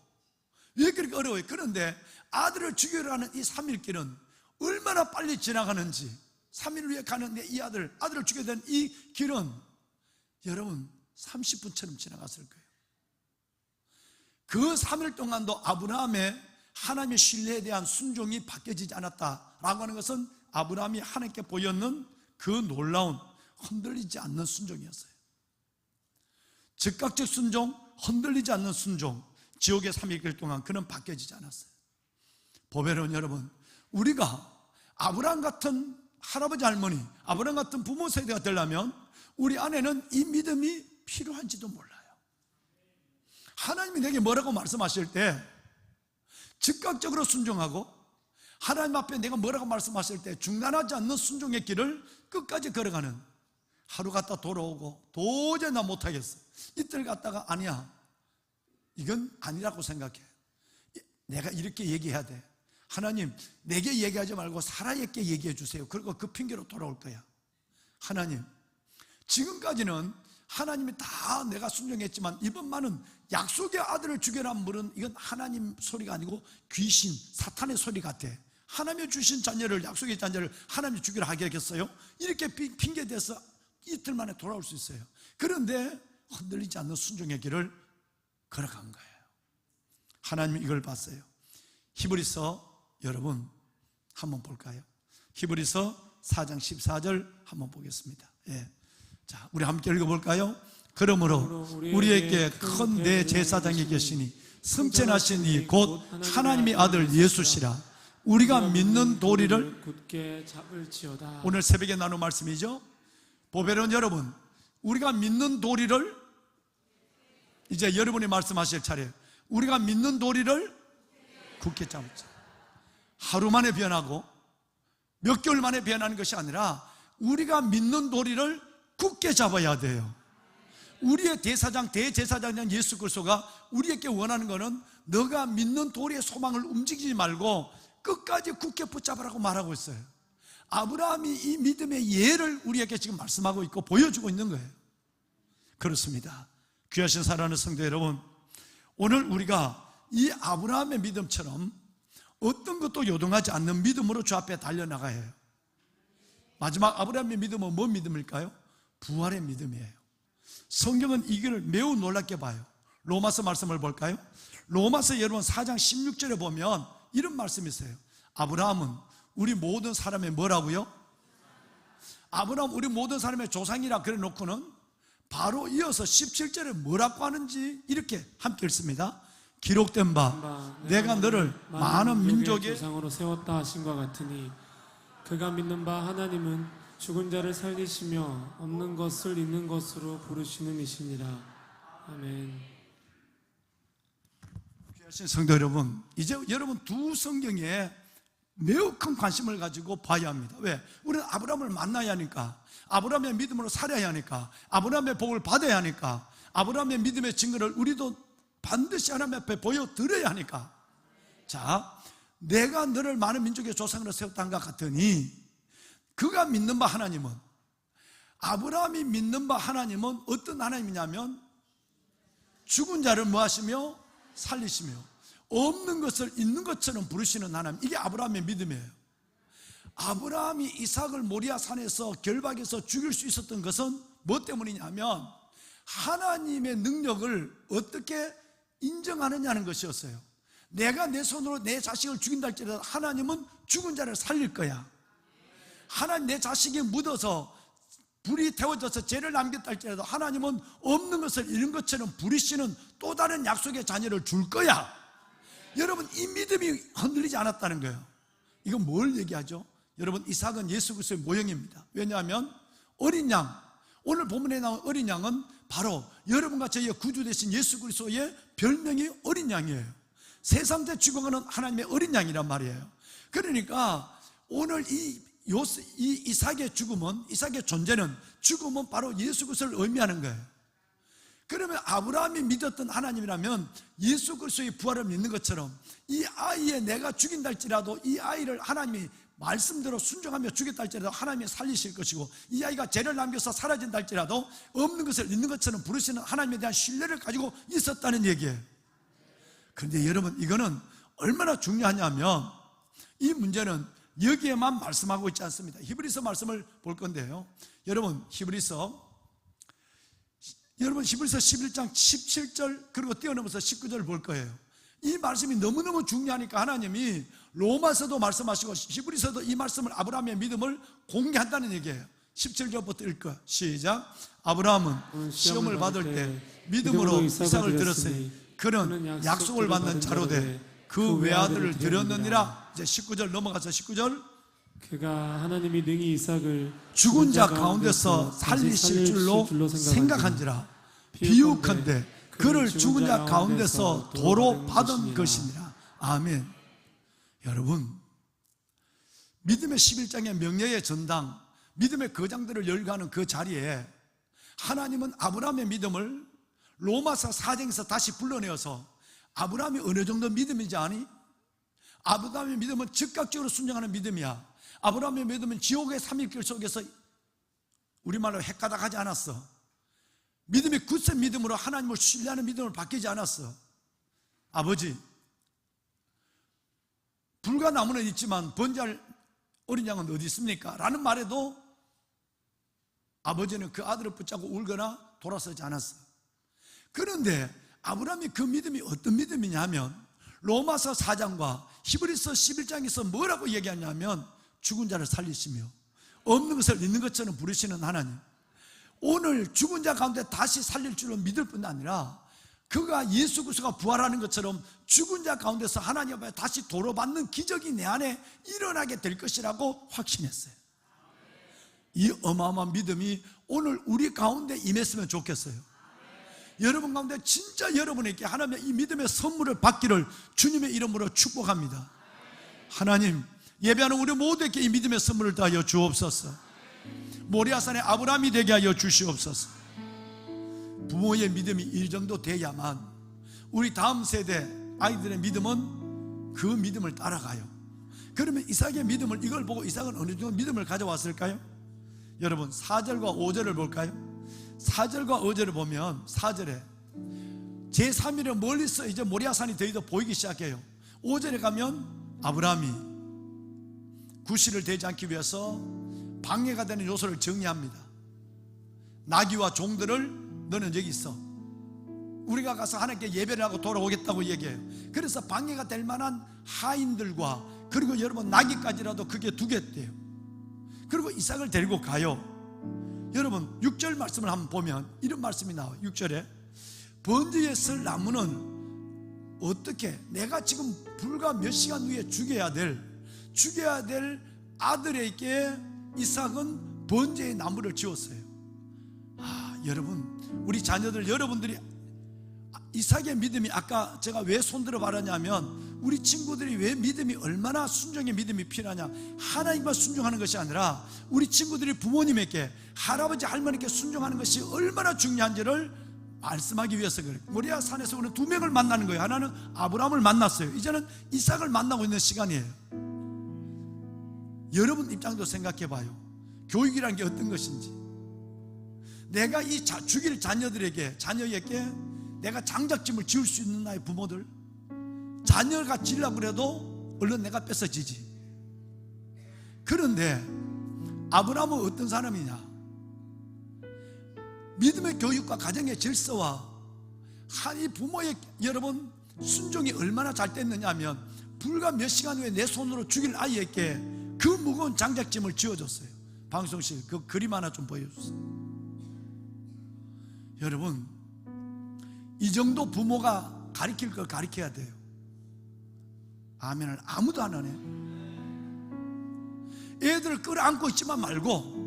왜 그렇게 어려워요? 그런데 아들을 죽이려 하는 이 3일 길은 얼마나 빨리 지나가는지, 3일 후에 가는 이 아들을 죽여야 되는 이 길은 여러분 30분처럼 지나갔을 거예요. 그 3일 동안도 아브라함의 하나님의 신뢰에 대한 순종이 바뀌어지지 않았다라고 하는 것은 아브라함이 하나님께 보였는 그 놀라운 흔들리지 않는 순종이었어요. 즉각적 순종, 흔들리지 않는 순종, 지옥의 3일 동안 그는 바뀌어지지 않았어요. 보배로운 여러분, 우리가 아브라함 같은 할아버지 할머니, 아브라함 같은 부모 세대가 되려면 우리 안에는 이 믿음이 필요한지도 몰라요. 하나님이 내게 뭐라고 말씀하실 때 즉각적으로 순종하고 하나님 앞에 내가 뭐라고 말씀하실 때 중단하지 않는 순종의 길을 끝까지 걸어가는, 하루 갔다 돌아오고 도저히 나 못하겠어, 이틀 갔다가 아니야, 이건 아니라고 생각해, 내가 이렇게 얘기해야 돼, 하나님 내게 얘기하지 말고 사라에게 얘기해 주세요. 그리고 그 핑계로 돌아올 거야. 하나님, 지금까지는 하나님이 다 내가 순종했지만 이번만은 약속의 아들을 죽여라는 물은 이건 하나님 소리가 아니고 귀신, 사탄의 소리 같아. 하나님이 주신 자녀를, 약속의 자녀를 하나님이 죽이라 하겠어요? 이렇게 핑계대서 이틀 만에 돌아올 수 있어요. 그런데 흔들리지 않는 순종의 길을 걸어간 거예요. 하나님이 이걸 봤어요. 히브리서 여러분 한번 볼까요? 히브리서 4장 14절 한번 보겠습니다. 예. 자, 우리 함께 읽어볼까요? 그러므로 우리에게 큰 대제사장이 계시니 승천하신 이 곧 하나님의 아들 예수시라. 우리가 믿는 도리를 굳게 잡을지어다. 오늘 새벽에 나눈 말씀이죠. 보배로운 여러분, 우리가 믿는 도리를, 이제 여러분이 말씀하실 차례, 우리가 믿는 도리를 굳게 잡을지. 하루 만에 변하고 몇 개월 만에 변하는 것이 아니라 우리가 믿는 도리를 굳게 잡아야 돼요. 우리의 대제사장인 예수 그리스도가 우리에게 원하는 것은 너가 믿는 도리의 소망을 움직이지 말고 끝까지 굳게 붙잡으라고 말하고 있어요. 아브라함이 이 믿음의 예를 우리에게 지금 말씀하고 있고 보여주고 있는 거예요. 그렇습니다. 귀하신 사랑하는 성도 여러분, 오늘 우리가 이 아브라함의 믿음처럼 어떤 것도 요동하지 않는 믿음으로 주 앞에 달려나가야 해요. 마지막 아브라함의 믿음은 뭔 믿음일까요? 부활의 믿음이에요. 성경은 이 길을 매우 놀랍게 봐요. 로마서 말씀을 볼까요? 로마서 여러분 4장 16절에 보면 이런 말씀이 있어요. 아브라함은 우리 모든 사람의 뭐라고요? 아브라함 우리 모든 사람의 조상이라 그래 놓고는 바로 이어서 17절에 뭐라고 하는지 이렇게 함께 읽습니다. 기록된 바 내가 너를 많은 민족의 조상으로 세웠다 하신과 같으니 그가 믿는 바 하나님은 죽은 자를 살리시며 없는 것을 있는 것으로 부르시는 이시니라. 아멘. 귀하신 성도 여러분, 이제 여러분 두 성경에 매우 큰 관심을 가지고 봐야 합니다. 왜? 우리는 아브라함을 만나야 하니까, 아브라함의 믿음으로 살아야 하니까, 아브라함의 복을 받아야 하니까, 아브라함의 믿음의 증거를 우리도 반드시 하나님 앞에 보여드려야 하니까. 자, 내가 너를 많은 민족의 조상으로 세웠다는 것 같으니 그가 믿는 바 하나님은, 아브라함이 믿는 바 하나님은 어떤 하나님이냐면 죽은 자를 뭐 하시며 살리시며 없는 것을 있는 것처럼 부르시는 하나님. 이게 아브라함의 믿음이에요. 아브라함이 이삭을 모리아 산에서 결박해서 죽일 수 있었던 것은 뭐 때문이냐면 하나님의 능력을 어떻게 인정하느냐는 것이었어요. 내가 내 손으로 내 자식을 죽인다 할지라도 하나님은 죽은 자를 살릴 거야. 하나님 내 자식이 묻어서 불이 태워져서 죄를 남겼다 할지라도 하나님은 없는 것을 잃은 것처럼 부리시는 또 다른 약속의 자녀를 줄 거야. 여러분, 이 믿음이 흔들리지 않았다는 거예요. 이건 뭘 얘기하죠? 여러분, 이삭은 예수 그리스도의 모형입니다. 왜냐하면 어린 양, 오늘 본문에 나온 어린 양은 바로 여러분과 저희의 구주 되신 예수 그리스도의 별명이 어린 양이에요. 세상대 죽어가는 하나님의 어린 양이란 말이에요. 그러니까 오늘 이 이삭의 죽음은, 이삭의 존재는, 죽음은 바로 예수 그리스도를 의미하는 거예요. 그러면 아브라함이 믿었던 하나님이라면 예수 그리스도의 부활을 믿는 것처럼 이 아이의 내가 죽인다 할지라도 이 아이를 하나님이 말씀대로 순종하며 죽였다 할지라도 하나님이 살리실 것이고, 이 아이가 죄를 남겨서 사라진다 할지라도 없는 것을 있는 것처럼 부르시는 하나님에 대한 신뢰를 가지고 있었다는 얘기예요. 그런데 여러분, 이거는 얼마나 중요하냐면 이 문제는 여기에만 말씀하고 있지 않습니다. 히브리서 말씀을 볼 건데요, 여러분 히브리서 11장 17절 그리고 뛰어넘어서 19절 볼 거예요. 이 말씀이 너무너무 중요하니까 하나님이 로마서도 말씀하시고 히브리서도 이 말씀을, 아브라함의 믿음을 공개한다는 얘기예요. 17절부터 읽고 시작. 아브라함은 시험을 받을 때 믿음으로 이삭을 드렸으니 그는 약속을 받는 자로 돼 그 외아들을 드렸느니라. 이제 19절 넘어가서 19절. 그가 하나님이 능히 이삭을 죽은 자 가운데서 살리실 줄로 생각한지라. 비유컨대 그를 죽은 자 가운데서 도로 받은 것이니라. 아멘. 여러분, 믿음의 11장의 명예의 전당, 믿음의 거장들을 열거하는 그 자리에 하나님은 아브라함의 믿음을 로마서 4장에서 다시 불러내어서 아브라함이 어느 정도 믿음이지 아니? 아브라함의 믿음은 즉각적으로 순종하는 믿음이야. 아브라함의 믿음은 지옥의 3일길 속에서 우리말로 헷가닥하지 않았어. 믿음이 굳센 믿음으로 하나님을 신뢰하는 믿음을 바뀌지 않았어. 아버지, 불과 나무는 있지만 번제할 어린 양은 어디 있습니까? 라는 말에도 아버지는 그 아들을 붙잡고 울거나 돌아서지 않았어. 그런데 아브라함이 그 믿음이 어떤 믿음이냐면 로마서 4장과 히브리서 11장에서 뭐라고 얘기하냐면 죽은 자를 살리시며 없는 것을 있는 것처럼 부르시는 하나님, 오늘 죽은 자 가운데 다시 살릴 줄로 믿을 뿐 아니라 그가 예수 그리스도가 부활하는 것처럼 죽은 자 가운데서 하나님 앞에 다시 도로받는 기적이 내 안에 일어나게 될 것이라고 확신했어요. 이 어마어마한 믿음이 오늘 우리 가운데 임했으면 좋겠어요. 여러분 가운데 진짜 여러분에게 하나님의 이 믿음의 선물을 받기를 주님의 이름으로 축복합니다. 하나님, 예배하는 우리 모두에게 이 믿음의 선물을 다하여 주옵소서. 모리아산의 아브라함이 되게 하여 주시옵소서. 부모의 믿음이 이 정도 돼야만 우리 다음 세대, 아이들의 믿음은 그 믿음을 따라가요. 그러면 이삭의 믿음을, 이걸 보고 이삭은 어느 정도 믿음을 가져왔을까요? 여러분 4절과 5절을 볼까요? 4절과 5절을 보면 4절에 제3일에 멀리서 이제 모리아산이 더 보이기 시작해요. 5절에 가면 아브라함이 구실을 대지 않기 위해서 방해가 되는 요소를 정리합니다. 나귀와 종들을 너는 여기 있어, 우리가 가서 하나님께 예배를 하고 돌아오겠다고 얘기해요. 그래서 방해가 될 만한 하인들과 그리고 여러분 나귀까지라도 그게 두겠대요. 그리고 이삭을 데리고 가요. 여러분 6절 말씀을 한번 보면 이런 말씀이 나와요. 6절에 번제에 쓸 나무는 어떻게, 내가 지금 불과 몇 시간 후에 죽여야 될 아들에게 이삭은 번제의 나무를 지었어요. 여러분 우리 자녀들, 여러분들이 이삭의 믿음이, 아까 제가 왜 손들어 말하냐면 우리 친구들이 왜 믿음이, 얼마나 순종의 믿음이 필요하냐, 하나님만 순종하는 것이 아니라 우리 친구들이 부모님에게, 할아버지 할머니께 순종하는 것이 얼마나 중요한지를 말씀하기 위해서 그래요. 모리아 산에서 오늘 두 명을 만나는 거예요. 하나는 아브라함을 만났어요. 이제는 이삭을 만나고 있는 시간이에요. 여러분 입장도 생각해 봐요. 교육이란 게 어떤 것인지. 내가 이 죽일 자녀에게 내가 장작짐을 지을 수 있는 나의 부모들, 자녀가 지려고 그래도 얼른 내가 뺏어지지. 그런데 아브라함은 어떤 사람이냐, 믿음의 교육과 가정의 질서와 이 부모의 여러분 순종이 얼마나 잘 됐느냐 하면 불과 몇 시간 후에 내 손으로 죽일 아이에게 그 무거운 장작짐을 지어줬어요. 방송실 그 그림 하나 좀 보여주세요. 여러분 이 정도 부모가 가르칠 걸 가르쳐야 돼요. 아멘을 아무도 안 하네. 애들을 끌어안고 있지만 말고,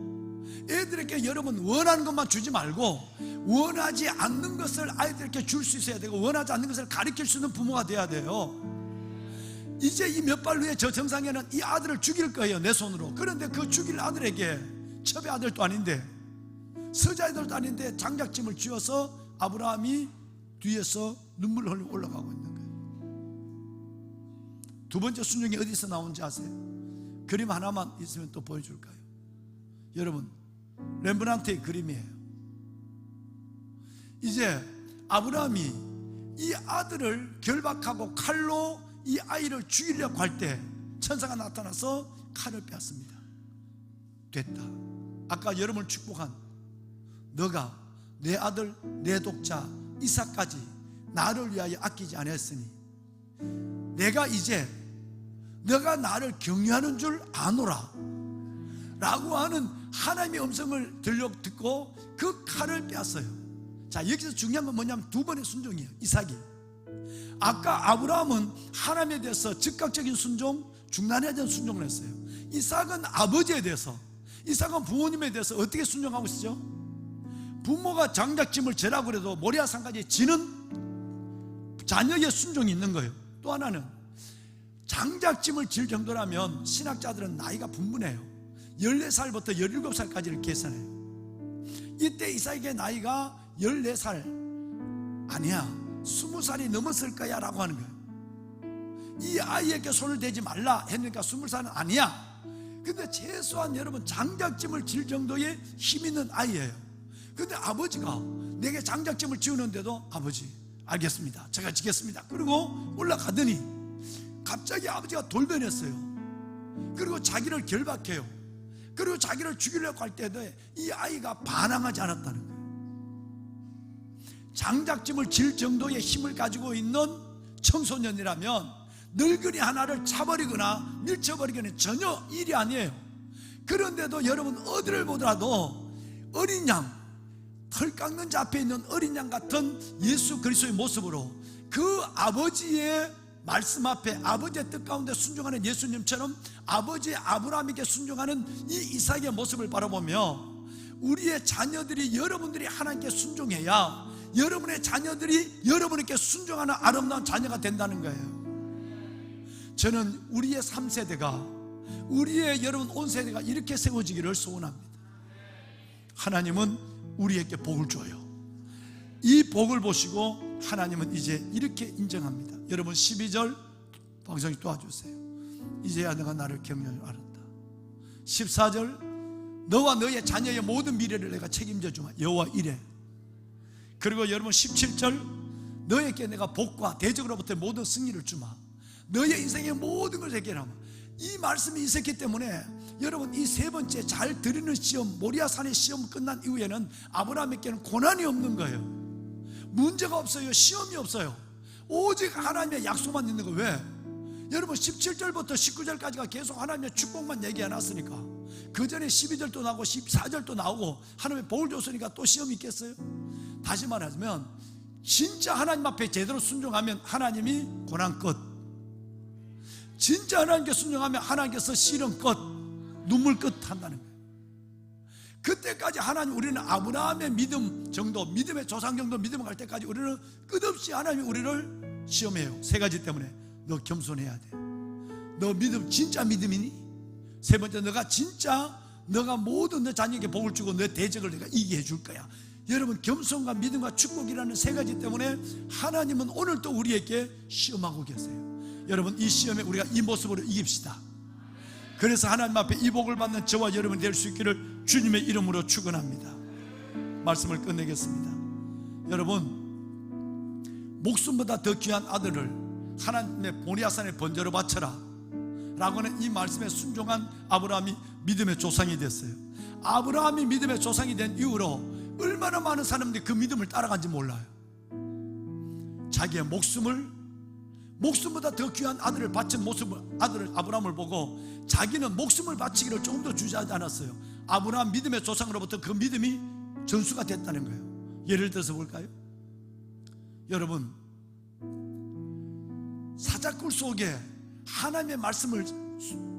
애들에게 여러분 원하는 것만 주지 말고 원하지 않는 것을 아이들에게 줄 수 있어야 되고, 원하지 않는 것을 가르칠 수 있는 부모가 돼야 돼요. 이제 이 몇 발 후에 저 정상에는 이 아들을 죽일 거예요, 내 손으로. 그런데 그 죽일 아들에게 첩의 아들도 아닌데 서자애들도 아닌데 장작짐을 쥐어서 아브라함이 뒤에서 눈물 흘리고 올라가고 있는 거예요. 두 번째 순종이 어디서 나오는지 아세요? 그림 하나만 있으면 또 보여줄까요? 여러분 렘브란트의 그림이에요. 이제 아브라함이 이 아들을 결박하고 칼로 이 아이를 죽이려고 할 때 천사가 나타나서 칼을 빼앗습니다. 됐다. 아까 여러분을 축복한 너가 내 아들 내 독자 이삭까지 나를 위하여 아끼지 않았으니 내가 이제 너가 나를 경외하는 줄 아노라 라고 하는 하나님의 음성을 듣고 그 칼을 빼앗어요. 자, 여기서 중요한 건 뭐냐면 두 번의 순종이에요. 이삭이. 아까 아브라함은 하나님에 대해서 즉각적인 순종, 중단해야 순종을 했어요. 이삭은 아버지에 대해서, 이삭은 부모님에 대해서 어떻게 순종하고 있죠? 부모가 장작짐을 재라고 그래도 모리아산까지 지는 자녀의 순종이 있는 거예요. 또 하나는 장작짐을 질 정도라면 신학자들은 나이가 분분해요. 14살부터 17살까지를 계산해요. 이때 이삭의 나이가 14살 아니야, 20살이 넘었을 거야 라고 하는 거예요. 이 아이에게 손을 대지 말라 했으니까 20살은 아니야. 근데 최소한 여러분 장작짐을 질 정도의 힘 있는 아이예요. 근데 아버지가 내게 장작짐을 지우는데도 아버지 알겠습니다, 제가 지겠습니다. 그리고 올라가더니 갑자기 아버지가 돌변했어요. 그리고 자기를 결박해요. 그리고 자기를 죽이려고 할 때도 이 아이가 반항하지 않았다는 거예요. 장작짐을 질 정도의 힘을 가지고 있는 청소년이라면 늙은이 하나를 차버리거나 밀쳐버리거나 전혀 일이 아니에요. 그런데도 여러분 어디를 보더라도 어린 양, 털 깎는 자 앞에 있는 어린 양 같은 예수 그리스도의 모습으로 그 아버지의 말씀 앞에 아버지의 뜻 가운데 순종하는 예수님처럼 아버지 아브라함에게 순종하는 이 이삭의 모습을 바라보며 우리의 자녀들이, 여러분들이 하나님께 순종해야 여러분의 자녀들이 여러분에게 순종하는 아름다운 자녀가 된다는 거예요. 저는 우리의 3세대가, 우리의 여러분 온 세대가 이렇게 세워지기를 소원합니다. 하나님은 우리에게 복을 줘요. 이 복을 보시고 하나님은 이제 이렇게 인정합니다. 여러분 12절 방송이 도와주세요. 이제야 너가 나를 경외할 줄 알았다. 14절 너와 너의 자녀의 모든 미래를 내가 책임져 주마. 여호와 이래. 그리고 여러분 17절 너에게 내가 복과 대적으로부터 모든 승리를 주마. 너의 인생의 모든 것을 해결하마. 이 말씀이 있었기 때문에 여러분 이 세 번째 잘 들으는 시험, 모리아산의 시험 끝난 이후에는 아브라함에게는 고난이 없는 거예요. 문제가 없어요. 시험이 없어요. 오직 하나님의 약속만 있는 거예요. 왜? 여러분 17절부터 19절까지가 계속 하나님의 축복만 얘기해놨으니까 그 전에 12절도 나오고 14절도 나오고 하나님의 복을 줬으니까 또 시험이 있겠어요? 다시 말하자면 진짜 하나님 앞에 제대로 순종하면 하나님이 고난 끝, 진짜 하나님께 순종하면 하나님께서 시련 끝, 눈물 끝 한다는 거예요. 그때까지 하나님, 우리는 아브라함의 믿음 정도, 믿음의 조상 정도 믿음을 갈 때까지 우리는 끝없이 하나님이 우리를 시험해요. 세 가지 때문에. 너 겸손해야 돼. 너 믿음 진짜 믿음이니? 세 번째, 너가 진짜 너가 모든 너 자녀에게 복을 주고 너 대적을 내가 이기게 해줄 거야. 여러분 겸손과 믿음과 축복이라는 세 가지 때문에 하나님은 오늘도 우리에게 시험하고 계세요. 여러분 이 시험에 우리가 이 모습으로 이깁시다. 그래서 하나님 앞에 이 복을 받는 저와 여러분이 될 수 있기를 주님의 이름으로 축원합니다. 말씀을 끝내겠습니다. 여러분 목숨보다 더 귀한 아들을 하나님의 모리아산에 번제로 바쳐라 라고는 이 말씀에 순종한 아브라함이 믿음의 조상이 됐어요. 아브라함이 믿음의 조상이 된 이후로 얼마나 많은 사람들이 그 믿음을 따라간지 몰라요. 자기의 목숨보다 더 귀한 아들을 바친 모습을, 아들을 아브라함을 보고 자기는 목숨을 바치기를 조금 더 주저하지 않았어요. 아브라함 믿음의 조상으로부터 그 믿음이 전수가 됐다는 거예요. 예를 들어서 볼까요? 여러분 사자굴 속에 하나님의 말씀을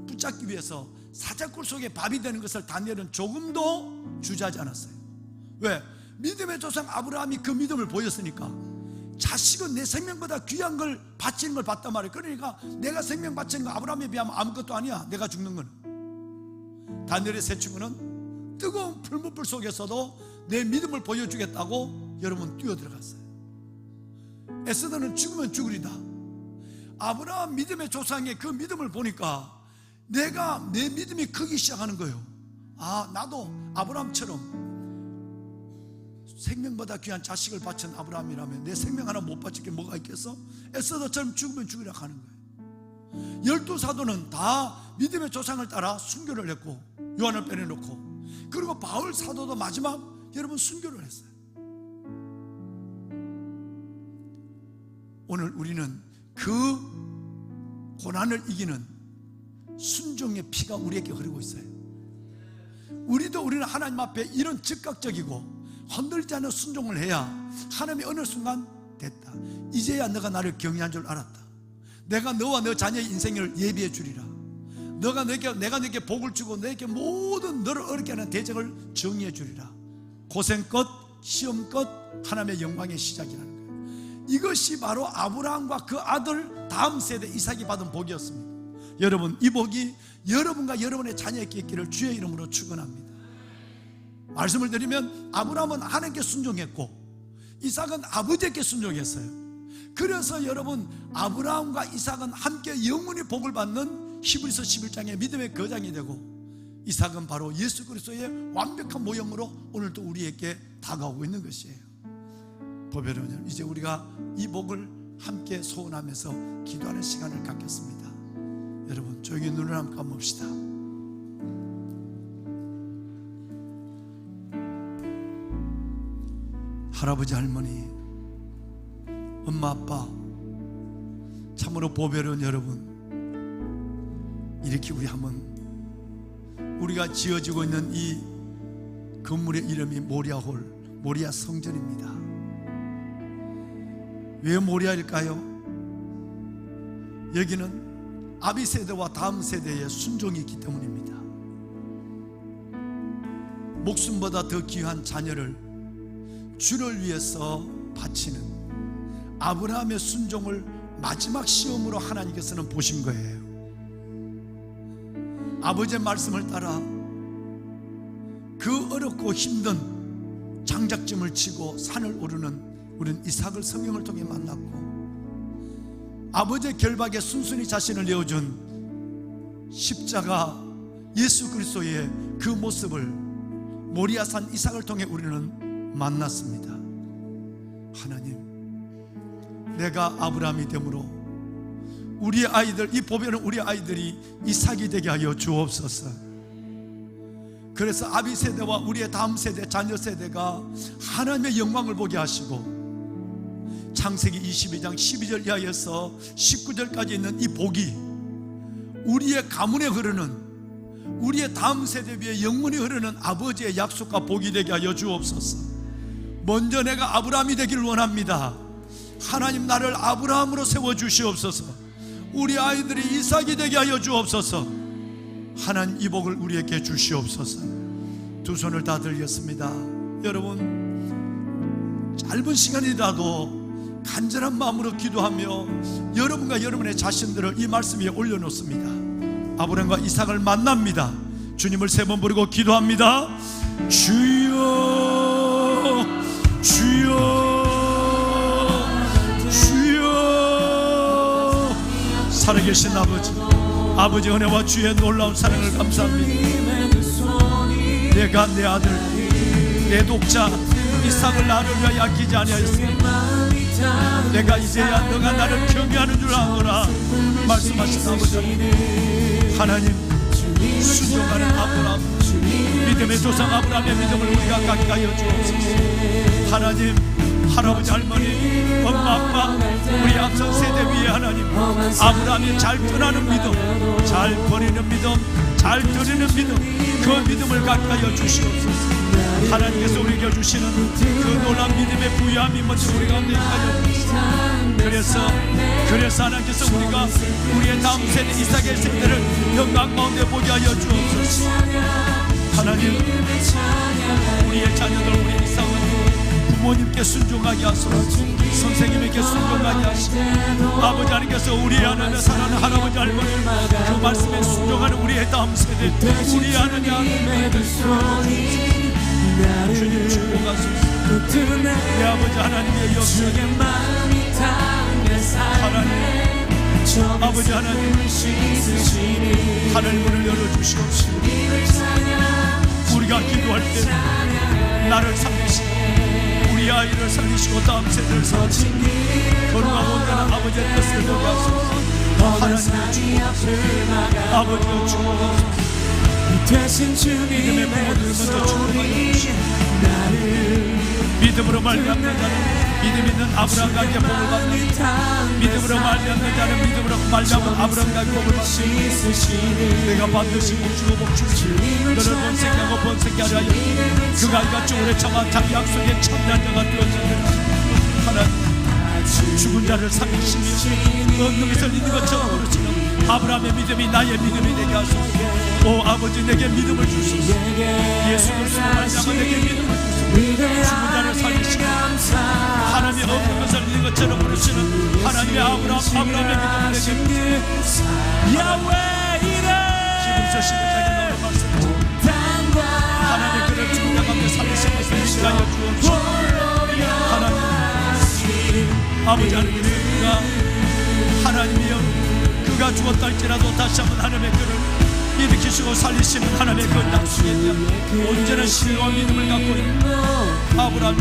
붙잡기 위해서 사자굴 속에 밥이 되는 것을 다니엘은 조금도 주저하지 않았어요. 왜? 믿음의 조상 아브라함이 그 믿음을 보였으니까. 자식은 내 생명보다 귀한 걸 바치는 걸 봤단 말이에요. 그러니까 내가 생명 바치는 거 아브라함에 비하면 아무것도 아니야. 내가 죽는 건. 다니엘의 세 친구는 뜨거운 풀무불 속에서도 내 믿음을 보여주겠다고 여러분 뛰어들어갔어요. 에스더는 죽으면 죽으리다. 아브라함 믿음의 조상의 그 믿음을 보니까 내 믿음이 크기 시작하는 거예요. 아, 나도 아브라함처럼 생명보다 귀한 자식을 바친 아브라함이라면 내 생명 하나 못 바칠 게 뭐가 있겠어? 에스더처럼 죽으면 죽으라 하는 거예요. 12사도는 다 믿음의 조상을 따라 순교를 했고 요한을 빼내놓고, 그리고 바울 사도도 마지막 여러분 순교를 했어요. 오늘 우리는 그 고난을 이기는 순종의 피가 우리에게 흐르고 있어요. 우리는 하나님 앞에 이런 즉각적이고 흔들지 않은 순종을 해야 하나님이 어느 순간 됐다. 이제야 너가 나를 경외한 줄 알았다. 내가 너와 너 자녀의 인생을 예비해 주리라. 내가 내게 복을 주고 내게 모든 너를 어렵게 하는 대적을 정의해 주리라. 고생 끝, 시험 끝, 하나님의 영광의 시작이라는 거예요. 이것이 바로 아브라함과 그 아들 다음 세대 이삭이 받은 복이었습니다. 여러분 이 복이 여러분과 여러분의 자녀에게 있기를 주의 이름으로 축원합니다. 말씀을 드리면 아브라함은 하나님께 순종했고 이삭은 아버지에게 순종했어요. 그래서 여러분 아브라함과 이삭은 함께 영원히 복을 받는 히브리서 11장의 믿음의 거장이 되고, 이삭은 바로 예수 그리스도의 완벽한 모형으로 오늘도 우리에게 다가오고 있는 것이에요. 보배 여러분, 이제 우리가 이 복을 함께 소원하면서 기도하는 시간을 갖겠습니다. 여러분 조용히 눈을 한번 감읍시다. 할아버지 할머니, 엄마 아빠, 참으로 보배로운 여러분, 이렇게 우리 한번 우리가 지어지고 있는 이 건물의 이름이 모리아홀, 모리아 성전입니다. 왜 모리아일까요? 여기는 아비 세대와 다음 세대의 순종이 있기 때문입니다. 목숨보다 더 귀한 자녀를 주를 위해서 바치는 아브라함의 순종을 마지막 시험으로 하나님께서는 보신 거예요. 아버지의 말씀을 따라 그 어렵고 힘든 장작짐을 치고 산을 오르는 우리는 이삭을 성경을 통해 만났고, 아버지의 결박에 순순히 자신을 내어준 십자가 예수 그리스도의 그 모습을 모리아산 이삭을 통해 우리는 만났습니다. 하나님, 내가 아브라함이 되므로 우리의 아이들, 이 보배는 우리 아이들이 이삭이 되게 하여 주옵소서. 그래서 아비 세대와 우리의 다음 세대, 자녀 세대가 하나님의 영광을 보게 하시고, 창세기 22장 12절 이하에서 19절까지 있는 이 복이 우리의 가문에 흐르는, 우리의 다음 세대 위에 영원히 흐르는 아버지의 약속과 복이 되게 하여 주옵소서. 먼저 내가 아브라함이 되기를 원합니다. 하나님, 나를 아브라함으로 세워주시옵소서. 우리 아이들이 이삭이 되게 하여 주옵소서. 하나님, 이 복을 우리에게 주시옵소서. 두 손을 다 들겠습니다. 여러분, 짧은 시간이라도 간절한 마음으로 기도하며 여러분과 여러분의 자신들을 이 말씀 위에 올려놓습니다. 아브라함과 이삭을 만납니다. 주님을 세 번 부르고 기도합니다. 주여, 주여, 주여. 살아계신 아버지, 아버지 은혜와 주의 놀라운 사랑을 감사합니다. 내가 내 아들, 내 독자 이삭을 나를 위하여 아끼지 아니하였습니다. 내가 이제야 너가 나를 경외하는 줄 아노라 말씀하신 아버지 하나님, 순종하는 아브라함, 믿음의 조상 아브라함의 믿음을 우리가 갖게 하여 주옵소서. 하나님, 할아버지 할머니, 엄마 아빠, 우리 앞선 세대 위에 하나님, 아브라함이 잘 떠나는 믿음, 잘 버리는 믿음, 잘 드리는 믿음, 그 믿음을 갖게 하여 주시옵소서. 하나님께서 우리에게 주시는 그 놀라운 믿음의 부유함이 먼저 우리 가운데 있하여 주시옵소서. 그래서 하나님께서 우리가 우리의 다음 세대 이삭의 세대를 영광 가운데 보게 하여 주옵소서. 하나님, 우리의 자녀들, 우리 이삭은 부모님께 순종하게 하소서. 선생님에게 순종하게 하시고, 아버지 하나님께서 우리 안에 사랑하는 할아버지 할머니 그 말씀에 순종하는 우리의 다음 세대, 우리 하나님 주님 축복하소서. 내 아버지 하나님의 역사, 하나님, 아버지 하나님, 하늘문을 열어주시옵소서. 우리가 기도할 때 나를 살리시고 우리 아이를 살리시고 다음 세대를 살리시고 거룩하고 온전한 아버지의 뜻을 보게 하소서. 하나님의 축복하소서. 아버지의 축복하소서. 믿음의 부모들을 먼저 축복하여 주시고, 믿음으로 말미암는 자는 믿음 있는 아브라함과 함께 복을 받는, 믿음으로 말미암는 자는 믿음으로 말미암은 아브라함과 함께 복을 받는. 내가 반드시 복주고 복주시 너를 번생하고 번생하려 하여 그가 이같이 오래 참아 자기 약속에 참여한 자가 되었느니라. 하나님, 죽은 자를 살리시며 없는 것을 있는 것처럼 부르시는 아브라함의 믿음이 나의 믿음이 되게 하소서. 오 아버지, 내게 믿음을 주소서. 예수 그리스도로 말미암아 내게 믿음을 주소서. 죽은 자를 살리시고 하나님의 없는 것을 있는 것처럼 부르시는 하나님의 아브라함의 믿음을 내게 주소서. 야훼 이레 기분서 11장에 나오는 말씀이죠. 하나님, 그를 죽은 자 가운데 살리신 것을 인하여 주옵소서. 하나님, 아버지 하나님, 그가 하나님이여 그가 죽었다 할지라도 다시 한번 하나님의 그를 일으키시고 살리시는 하나님의 그 약속에 대한 온전한 신뢰와 믿음을 갖고 있는 아브라함.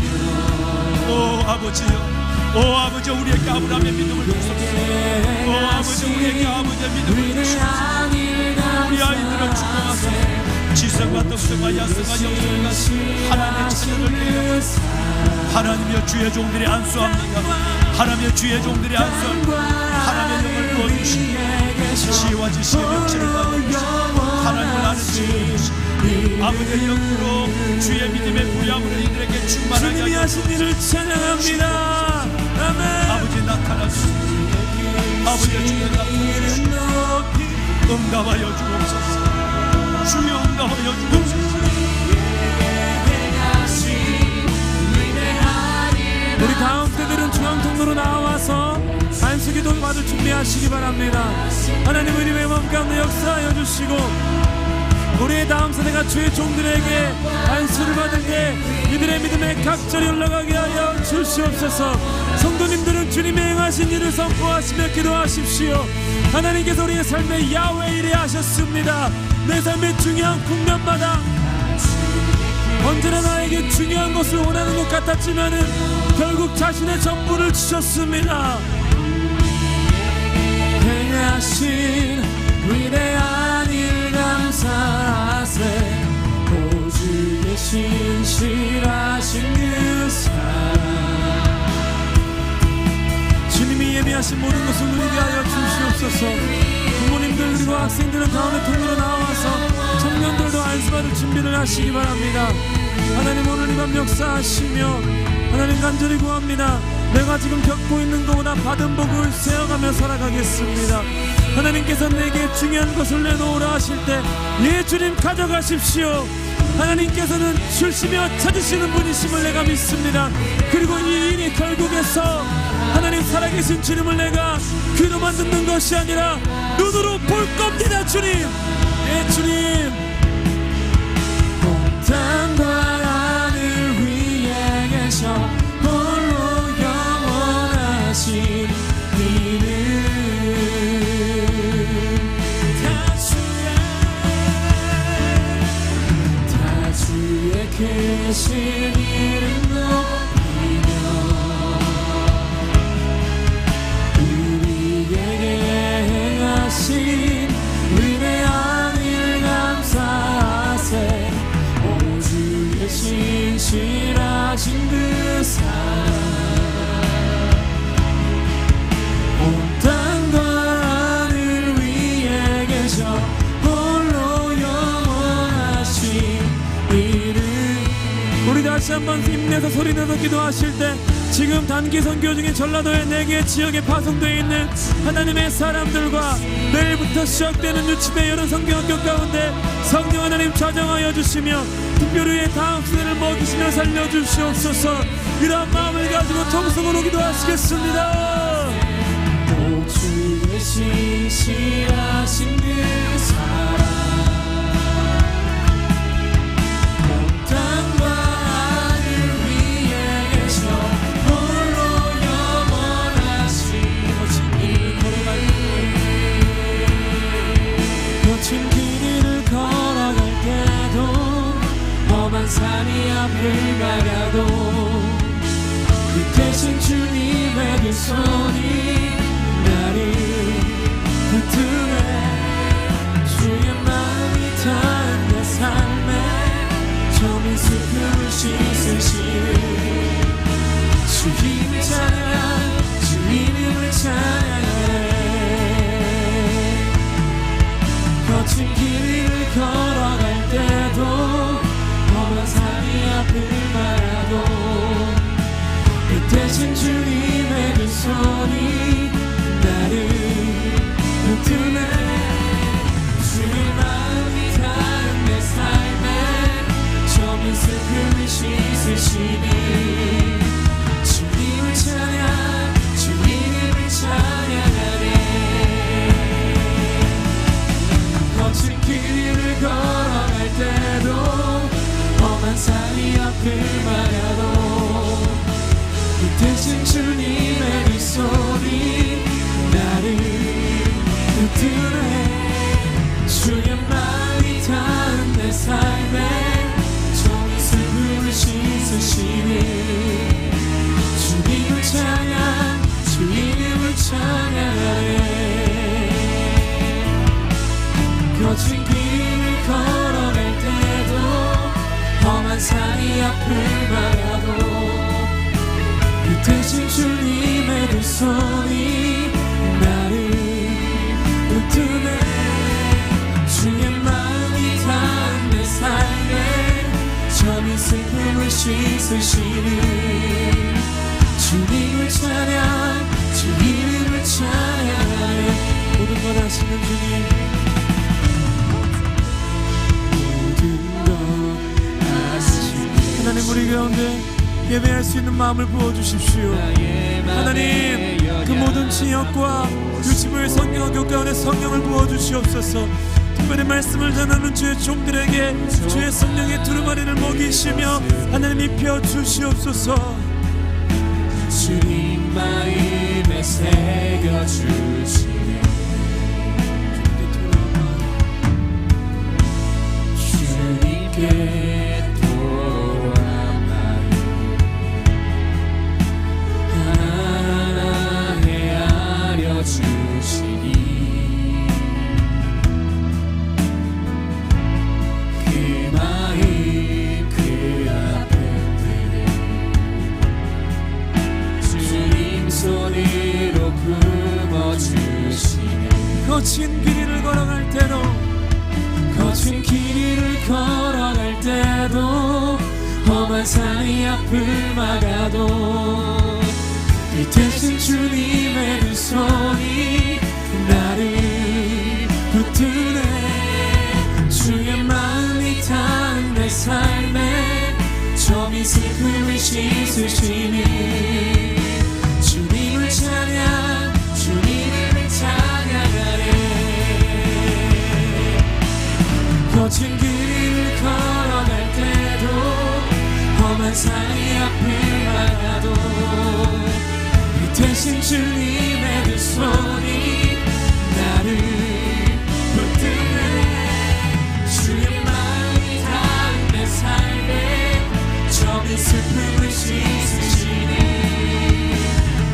오 아버지여, 오 아버지, 우리에게 아브라함의 믿음을 주소서. 오 아버지, 우리에게 아버지의 믿음을 주소서. 우리 아이들을 축복하소서. 지성과 덕성과 야성과 영성과 하나님의 자녀들 되어 하나님의 주의 종들이 안수합니다. 하나님의 주의 종들이 안수합니다. 하나님의 영을 부어주시고 지혜와 지식의 명체를 받아주시고 하나님을 아는 지혜를 주시고 아버지의 영으로 주의 믿음의 부양으로 이들에게 충만하게 주님이 하신 일을 찬양합니다. 아멘. 아버지 나타나주시고 아버지의 주의 나타나주시고 응답하여 주옵소서. 주여 응답하여 주옵소서. 우리 다음 때들은 중앙통로로 나와서 안수기도 받을 준비하시기 바랍니다. 하나님, 우리의 마음 가운데 역사하여 주시고 우리의 다음 세대가 주의 종들에게 안수를 받을 때 이들의 믿음에 각절이 올라가게 하여 주시옵소서. 성도님들은 주님의 행하신 일을 선포하시며 기도하십시오. 하나님께서 우리의 삶에 야훼 일에 하셨습니다. 내 삶의 중요한 국면마다 언제나 나에게 중요한 것을 원하는 것 같았지만은 결국 자신의 전부를 주셨습니다. 행하신 위대한 일 감사하세. 오주의 신실하신 그 사랑. 주님이 예비하신 모든 것을 누리게 하여 주시옵소서. 부모님들 그리고 학생들은 다음에 통로로 나와서 청년들도 안수받을 준비를 하시기 바랍니다. 하나님 오늘 이 밤 역사하시며 하나님 간절히 구합니다. 내가 지금 겪고 있는 것보다 받은 복을 세어가며 살아가겠습니다. 하나님께서 내게 중요한 것을 내놓으라 하실 때 예 주님 가져가십시오. 하나님께서는 주시며 찾으시는 분이심을 내가 믿습니다. 그리고 이 일이 결국에서 하나님 살아계신 주님을 내가 귀로만 듣는 것이 아니라 눈으로 볼 겁니다. 주님, 예 주님. 땅과 하늘 위에 계셔 홀로 영원하신 이름. 다 주의 크신 이름 높이며 우리에게 행하신 위대한 일 감사하세. 오주의 신실하신 그 사랑. 온 땅과 하늘 위에 계셔 홀로 영원하신 이름. 우리 다시 한번 힘내서 소리내서 기도하실 때 지금 단기 선교 중인 전라도의 4개 지역에 파송되어 있는 하나님의 사람들과 내일부터 시작되는 유치대 여러 성경학교 가운데 성령 하나님 좌정하여 주시며 특별히 다음 세대를 먹이시며 살려주시옵소서. 이러한 마음을 가지고 통성으로 기도하시겠습니다. 오주의 신실하신 그 사랑. 온 땅과 하늘 위에 계셔 홀로 영원하신 이 걸어갈 길. 거친 길을 걸어갈 때도 험한 산이 앞을 가려도 빛되신 주님의 그 손이 나를 붙들어. 주의 마음이 닿은 내 삶에 처음 슬픔을 씻으시는 주 이름을 찬양, 주 이름을 찬양해. 거친 길을 걸어갈 때도 험한 산이 앞을 말아도 대신 주님의 그 손이 나를 붙드네. 주의 마음이 닿은 내 삶에 처음 슬픔을 씻으시니 주님을 찬양, 주님을 찬양하네. 거친 길을 걸어갈 때도 험한 산이 앞을 막아도 대신 주님의 그 손이 나를 붙드네. 주의 마음이 닿은 내 삶에 종이 슬픔을 씻으시니 주님을 찬양, 주 이름을 찬양하네. 거친 길을 걸어갈 때도 험한 산이 앞을 막아도 대신 주님의 두 손이 나를 붙드네. 주의 마음이 닿은 내 삶에 처음 슬픔을 씻으시는 주님을 찬양, 주 이름을 찬양하네. 모든 것 아시는 주님, 모든 것 아시는 하나님 우리 가운데 예배할 수 있는 마음을 부어주십시오. 하나님 그 모든 지역과 유치부의 성경학교 가운데 성령을 부어주시옵소서. 특별히 말씀을 전하는 주의 종들에게 주의 성령의 두루마리를 먹이시며 하나님 입혀 주시옵소서. 주님 마음에 새겨주시네. 주님께 돌아가요. 하나 헤아려 주시니 그 마음 그 앞에 주님 손으로 품어주시네. 거친 길을 걸어갈 때도 거친 길을 걸어갈 때도 험한 산이 앞을 막아도 이 대신 주님의 두 손이 나를 붙드네. 주의 마음이 닿은 내 삶에 점이 슬픔을 씻으시니 주님을 찬양 주님을 찬양하네. 거친 길을 걸어갈 때도 험한 산이 앞을 막아도 이 대신 주님의 두 손이 나를 붙드네. 주의 마음이 닿은 내 삶에 점이 슬픔을 씻으시니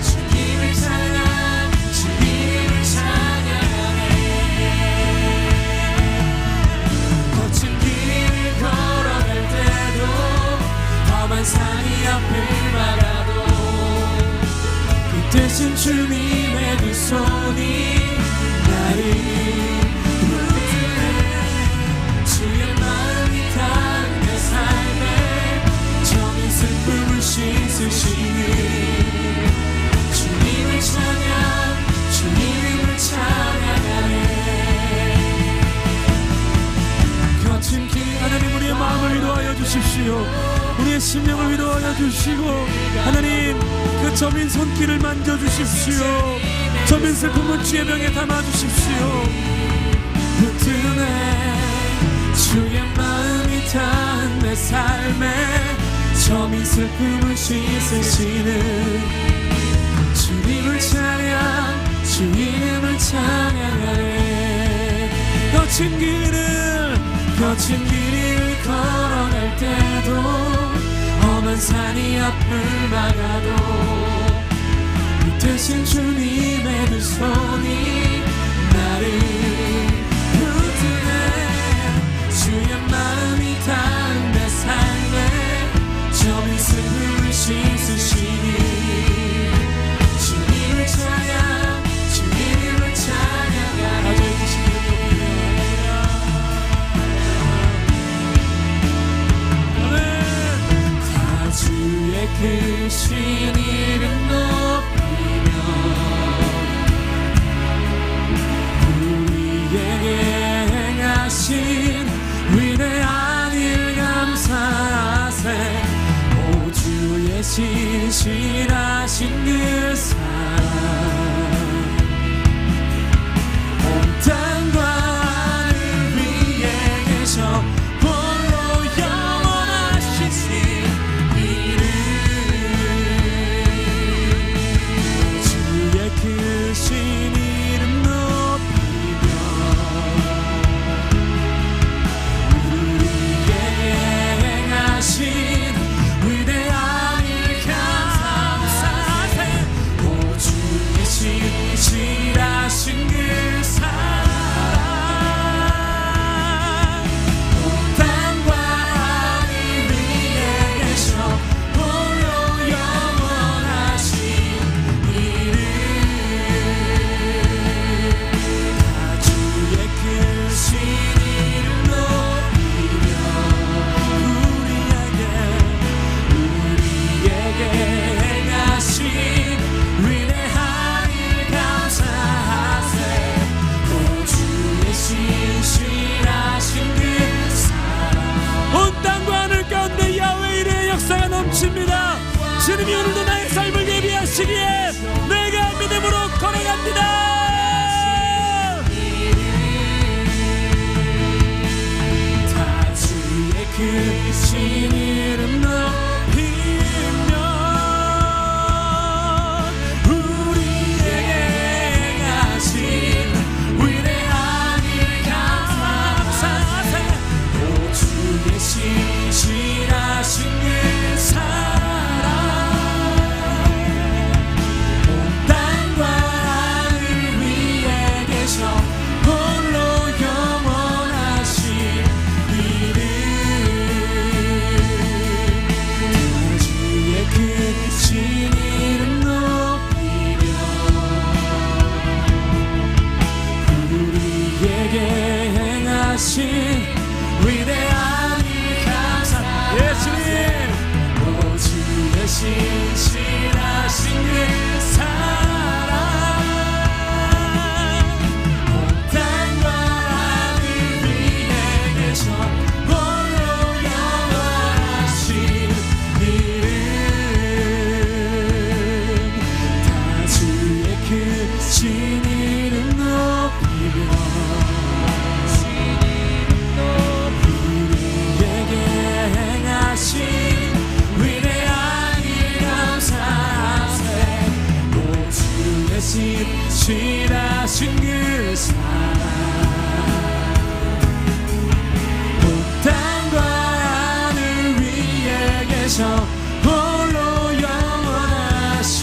주님을 찬양 주님을 찬양하네. 거친 길을 걸어갈 때도 험한 산이 앞을 막아도 그 대신 주님의 두 손이 나를 붙드네. 주의 마음이 닿은 내 삶에 정의 슬픔을 씻으시니 주님을 찬양 주님을 찬양하네. 거친 길 하나님 우리의 마음을 위로하여 주십시오. 우리의 심령을 위로하여 주시고 하나님 그 저민 손길을 만져주십시오. 저민 슬픔을 주의 병에 담아주십시오. 붙드네. 주의 마음이 닿은 내 삶에 점이 슬픔을 씻으시는 주님을 찬양 주님을 찬양하네. 거친 길을 걸어갈 때도 험한 산이 앞을 막아도 그 대신 주님의 두 손이 나를 붙드네. 주의 마음이 닿은 내 삶에 점이 슬픔을 씻으시니 주님을 찬양 주님을 찬양하네. 다 주의 크신 이름 높이며 우리에게 행하신 위대한 일 감사하세. 오 주의 신실하신 그 사랑 온 땅과 하늘 위에 계셔 홀로 영원하신 이름 주의 크신 이름 높이며 우리에게 행하신 위대한 일 감사하세. 신실하신 그 사랑 온 땅과 하늘 위에 계셔 홀로 영원하신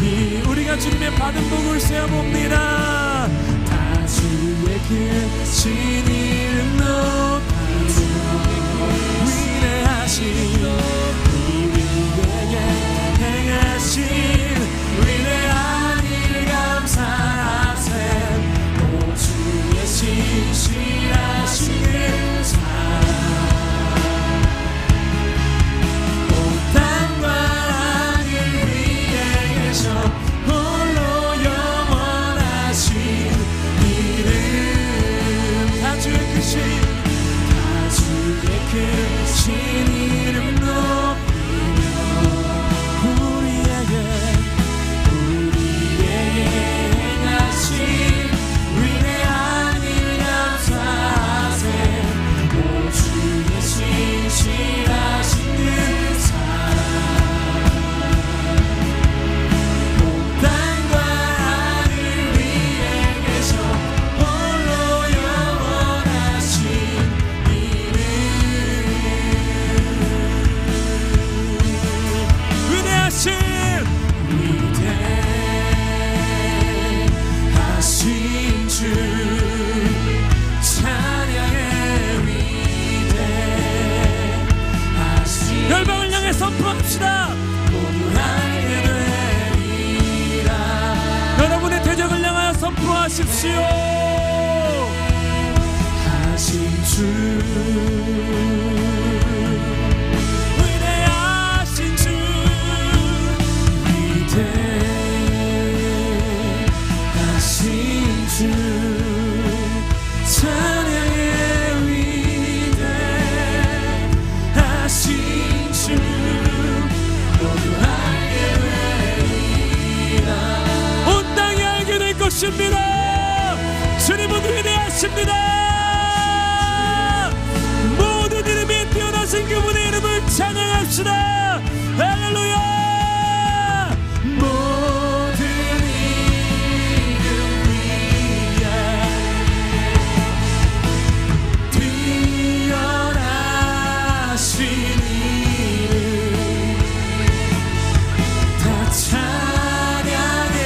이 우리가 주님의 받은 복을 세어봅니다. 다 주의 크신 이름 높이며 위대하신 우리에게 행하신 위대한 일 감사하세 오 주의 신실하신 그 사랑 온 땅과 하늘 위에 계셔 홀로 영원하신 이름 다 주의 크신 이름 높이며 우리에게 행하신 위대한 일 감사하세 오 주의 신실하신 그 사랑 온 땅과 하늘 위에 계셔 홀로 영원하신 위대하신 주 찬양의 위대하신 열방을 향해 선포합시다. 모두 알게 되리라. 여러분의 대적을 향하여 선포하십시오. 하신 주 위대하신 주 위대하신 주 찬양의 위대하신 주 모두 알게 되리라. 온 땅이 알게 될 것입니다. 주님은 위대하십니다. 모든 이름이 뛰어나신 그분의 이름을 찬양합시다. 할렐루야. 모든 이름 위에 뛰어나신 이름 다 찬양해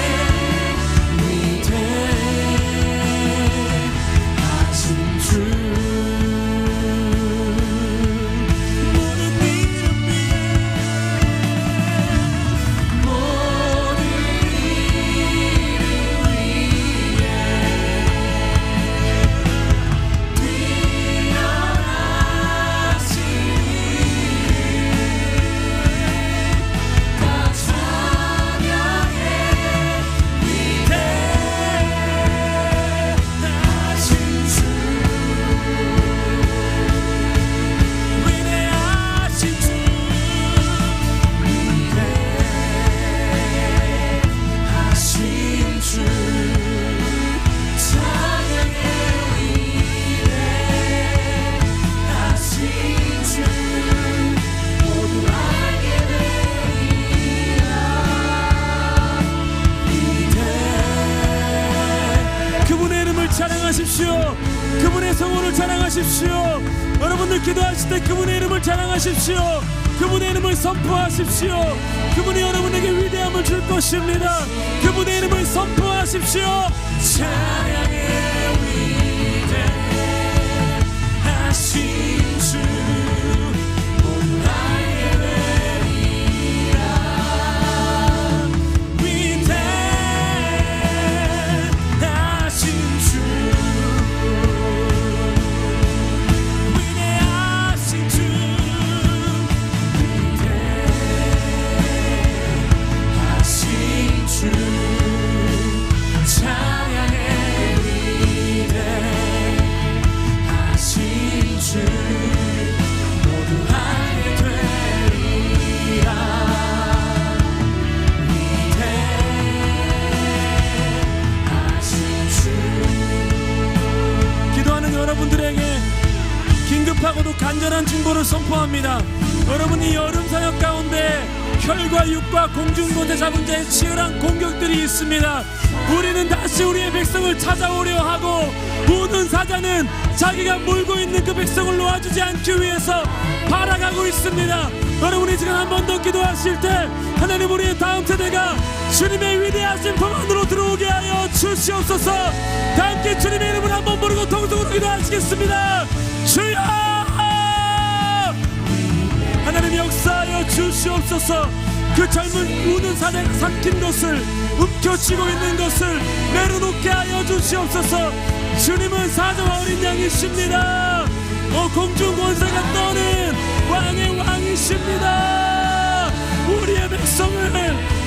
위대하신 주 모든 이름 위에 모든 이름 위에 뛰어나신 다 찬양해 위대하신 주 위대하신 주 위대하신 주 찬양해 위대하신 주 모두 알게 되리라. 그분의 이름을 찬양하십시오. 그분의 성원을 찬양하십시오. 여러분들 기도하실 때 그분의 이름을 찬양하십시오. 그분의 이름을 선포하십시오. 그분이 여러분에게 위대함을 줄 것입니다. 그분의 이름을 선포하십시오. 찬양의 위대하신 주 모두 알게 되리라. 위대하신 주 위대하신 주 위대하신 주 찬양의 위대하신 주 모두 알게 되리라. 위대하신 주 기도하는 여러분들에게 긴급하고도 간절한 중보를 선포합니다. 여러분이 여름 사역 가운데 혈과 육과 공중권세 잡은 자의 치열한 공격들이 있습니다. 우리는 다시 우리의 백성을 찾아오려 하고 우는 사자는 자기가 물고 있는 그 백성을 놓아주지 않기 위해서 발아가고 있습니다. 여러분이 지금 한 번 더 기도하실 때 하나님 우리의 다음 세대가 주님의 위대하신 품 안으로 들어오게 하여 주시옵소서. 다 함께 주님의 이름을 한번 부르고 통성으로 기도하시겠습니다. 주여 하나님 역사하여 주시옵소서. 그 젊은 우는 사자가 삼킨 것을 움켜쥐고 있는 것을 내려놓게 하여 주시옵소서. 주님은 사자와 어린 양이십니다. 공중 권세가 떠는 왕의 왕이십니다. 우리의 백성을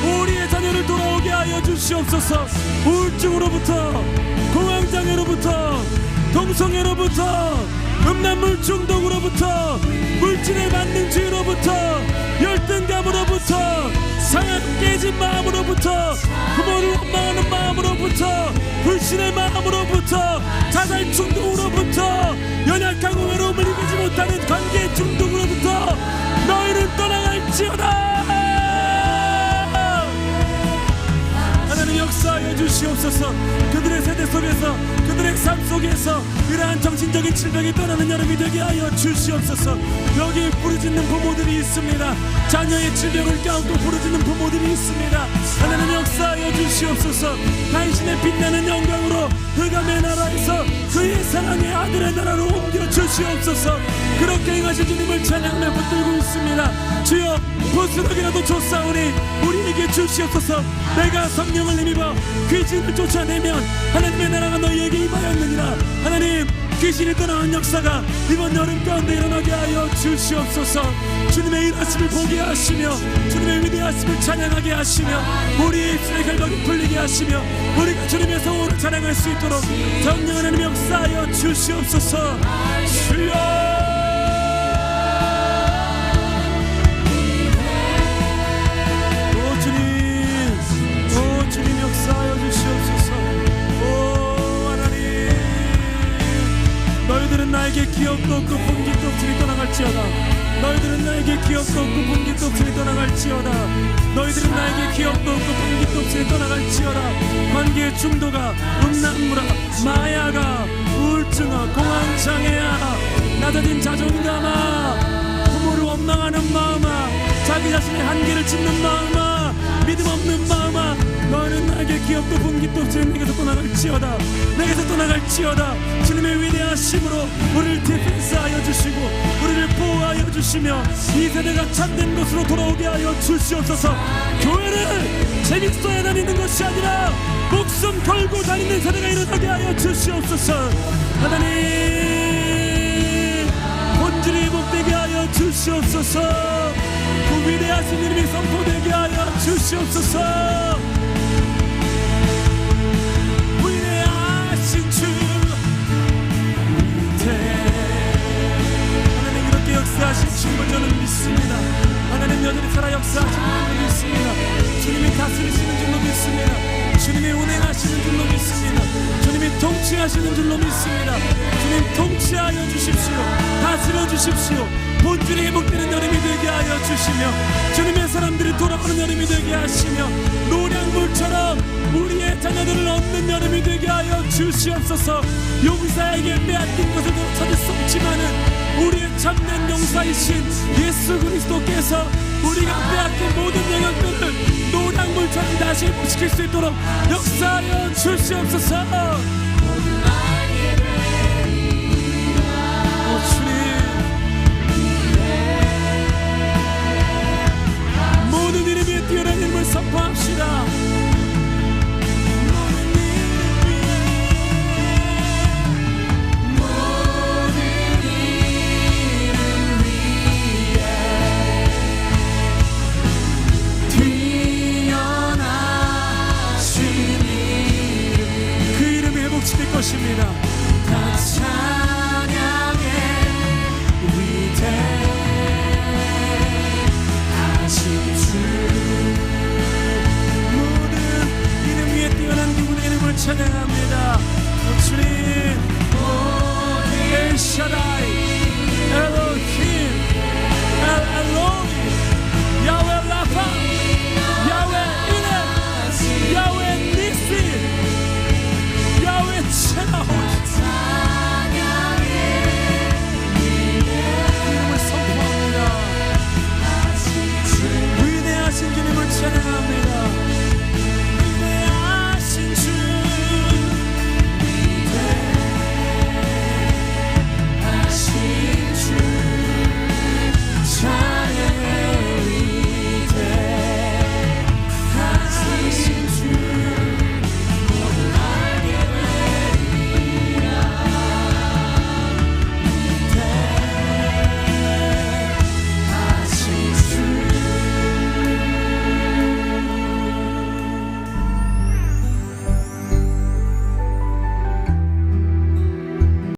우리의 자녀를 돌아오게 하여 주시옵소서. 우울증으로부터 공황장애로부터 동성애로부터 음란물 중독으로부터 물질의 만능주의로부터 열등감으로부터 상한 깨진 마음으로부터 부모를 원망하는 마음으로부터 불신의 마음으로부터 자살 중독으로부터 연약하고 외로움을 이기지 못하는 관계 중독으로부터 너희는 떠나갈지어다. 하나님 역사하여 주시옵소서. 그들의 세대 속에서 그들의 삶 속에서 이러한 정신적인 질병이 떠나는 여름이 되게 하여 주시옵소서. 여기 부르짖는 부모들이 있습니다. 자녀의 질병을 껴안고 부르짖는 부모들이 있습니다. 하나님 역사하여 주시옵소서. 당신의 빛나는 영광으로 흑암의 나라에서 그의 사랑의 아들의 나라로 옮겨 주시옵소서. 그렇게 행하신 주님을 찬양하며 붙들고 있습니다. 주여 보스럭이라도 쫓아오니 우리에게 주시옵소서. 내가 성령을 힘입어 귀신을 쫓아내면 하나님의 나라가 너희에게 임하였느니라. 하나님 귀신이 떠나는 역사가 이번 여름 가운데 일어나게 하여 주시옵소서. 주님의 일하심을 보게 하시며 주님의 위대하심을 찬양하게 하시며 우리의 입술의 결박이 풀리게 하시며 우리가 주님의 성호를 찬양할 수 있도록 성령 하나님 역사하여 주시옵소서. 주여 주님 역사하여 주시옵소서. 오 하나님 너희들은 나에게 기업도 없고 분깃도 없으니 떠나갈지어다. 너희들은 나에게 기업도 없고 분깃도 없으니 떠나갈지어다. 너희들은 나에게 기업도 없고 분깃도 없으니 떠나갈지어다. 관계의 중도가 음란물아 마야가 우울증아 공황장애야 낮아진 자존감아 부모를 원망하는 마음아 자기 자신의 한계를 짓는 마음아 믿음 없는 마음아 너희는 나에게 기업도 분깃도 없으니 내게서 떠나갈지어다. 내게서 떠나갈지어다. 주님의 위대하심으로 우리를 디펜스하여 주시고 우리를 보호하여 주시며 이 세대가 참된 것으로 돌아오게 하여 주시옵소서. 교회를 재밌어야 다니는 것이 아니라 목숨 걸고 다니는 세대가 일어나게 하여 주시옵소서. 하나님 본질이 회복되게 하여 주시옵소서. 그 위대하신 이름이 선포되게 하여 주시옵소서. 위대하신 주 하나님 그렇게 역사하신 주님을 저는 믿습니다. 하나님 여전히 살아 역사하시는 줄로 믿습니다. 주님이 다스리시는 줄로 믿습니다. 주님이 운행하시는 줄로 믿습니다. 주님이 통치하시는 줄로 믿습니다. 주님 통치하여 주십시오. 다스려 주십시오. 본질이 회복되는 여름이 되게 하여 주시며 주님의 사람들이 돌아오는 여름이 되게 하시며 노량물처럼 우리의 자녀들을 얻는 여름이 되게 하여 주시옵소서. 용사에게 빼앗긴 것을 찾을 수 없지만은 우리의 참된 용사이신 예수 그리스도께서 우리가 빼앗긴 모든 영역들을 노량물처럼 다시 회복시킬 수 있도록 역사하여 주시옵소서. 모든 이름 위에 뛰어난 이름을 선포합시다. 시킬 것입니다. 다 찬양해 위대하신 주 모든 이름 위에 뛰어난 그분의 이름을 찬양합니다. 주님 엘샤다이 엘로힘 엘로이 야훼 라파 찬양합니다.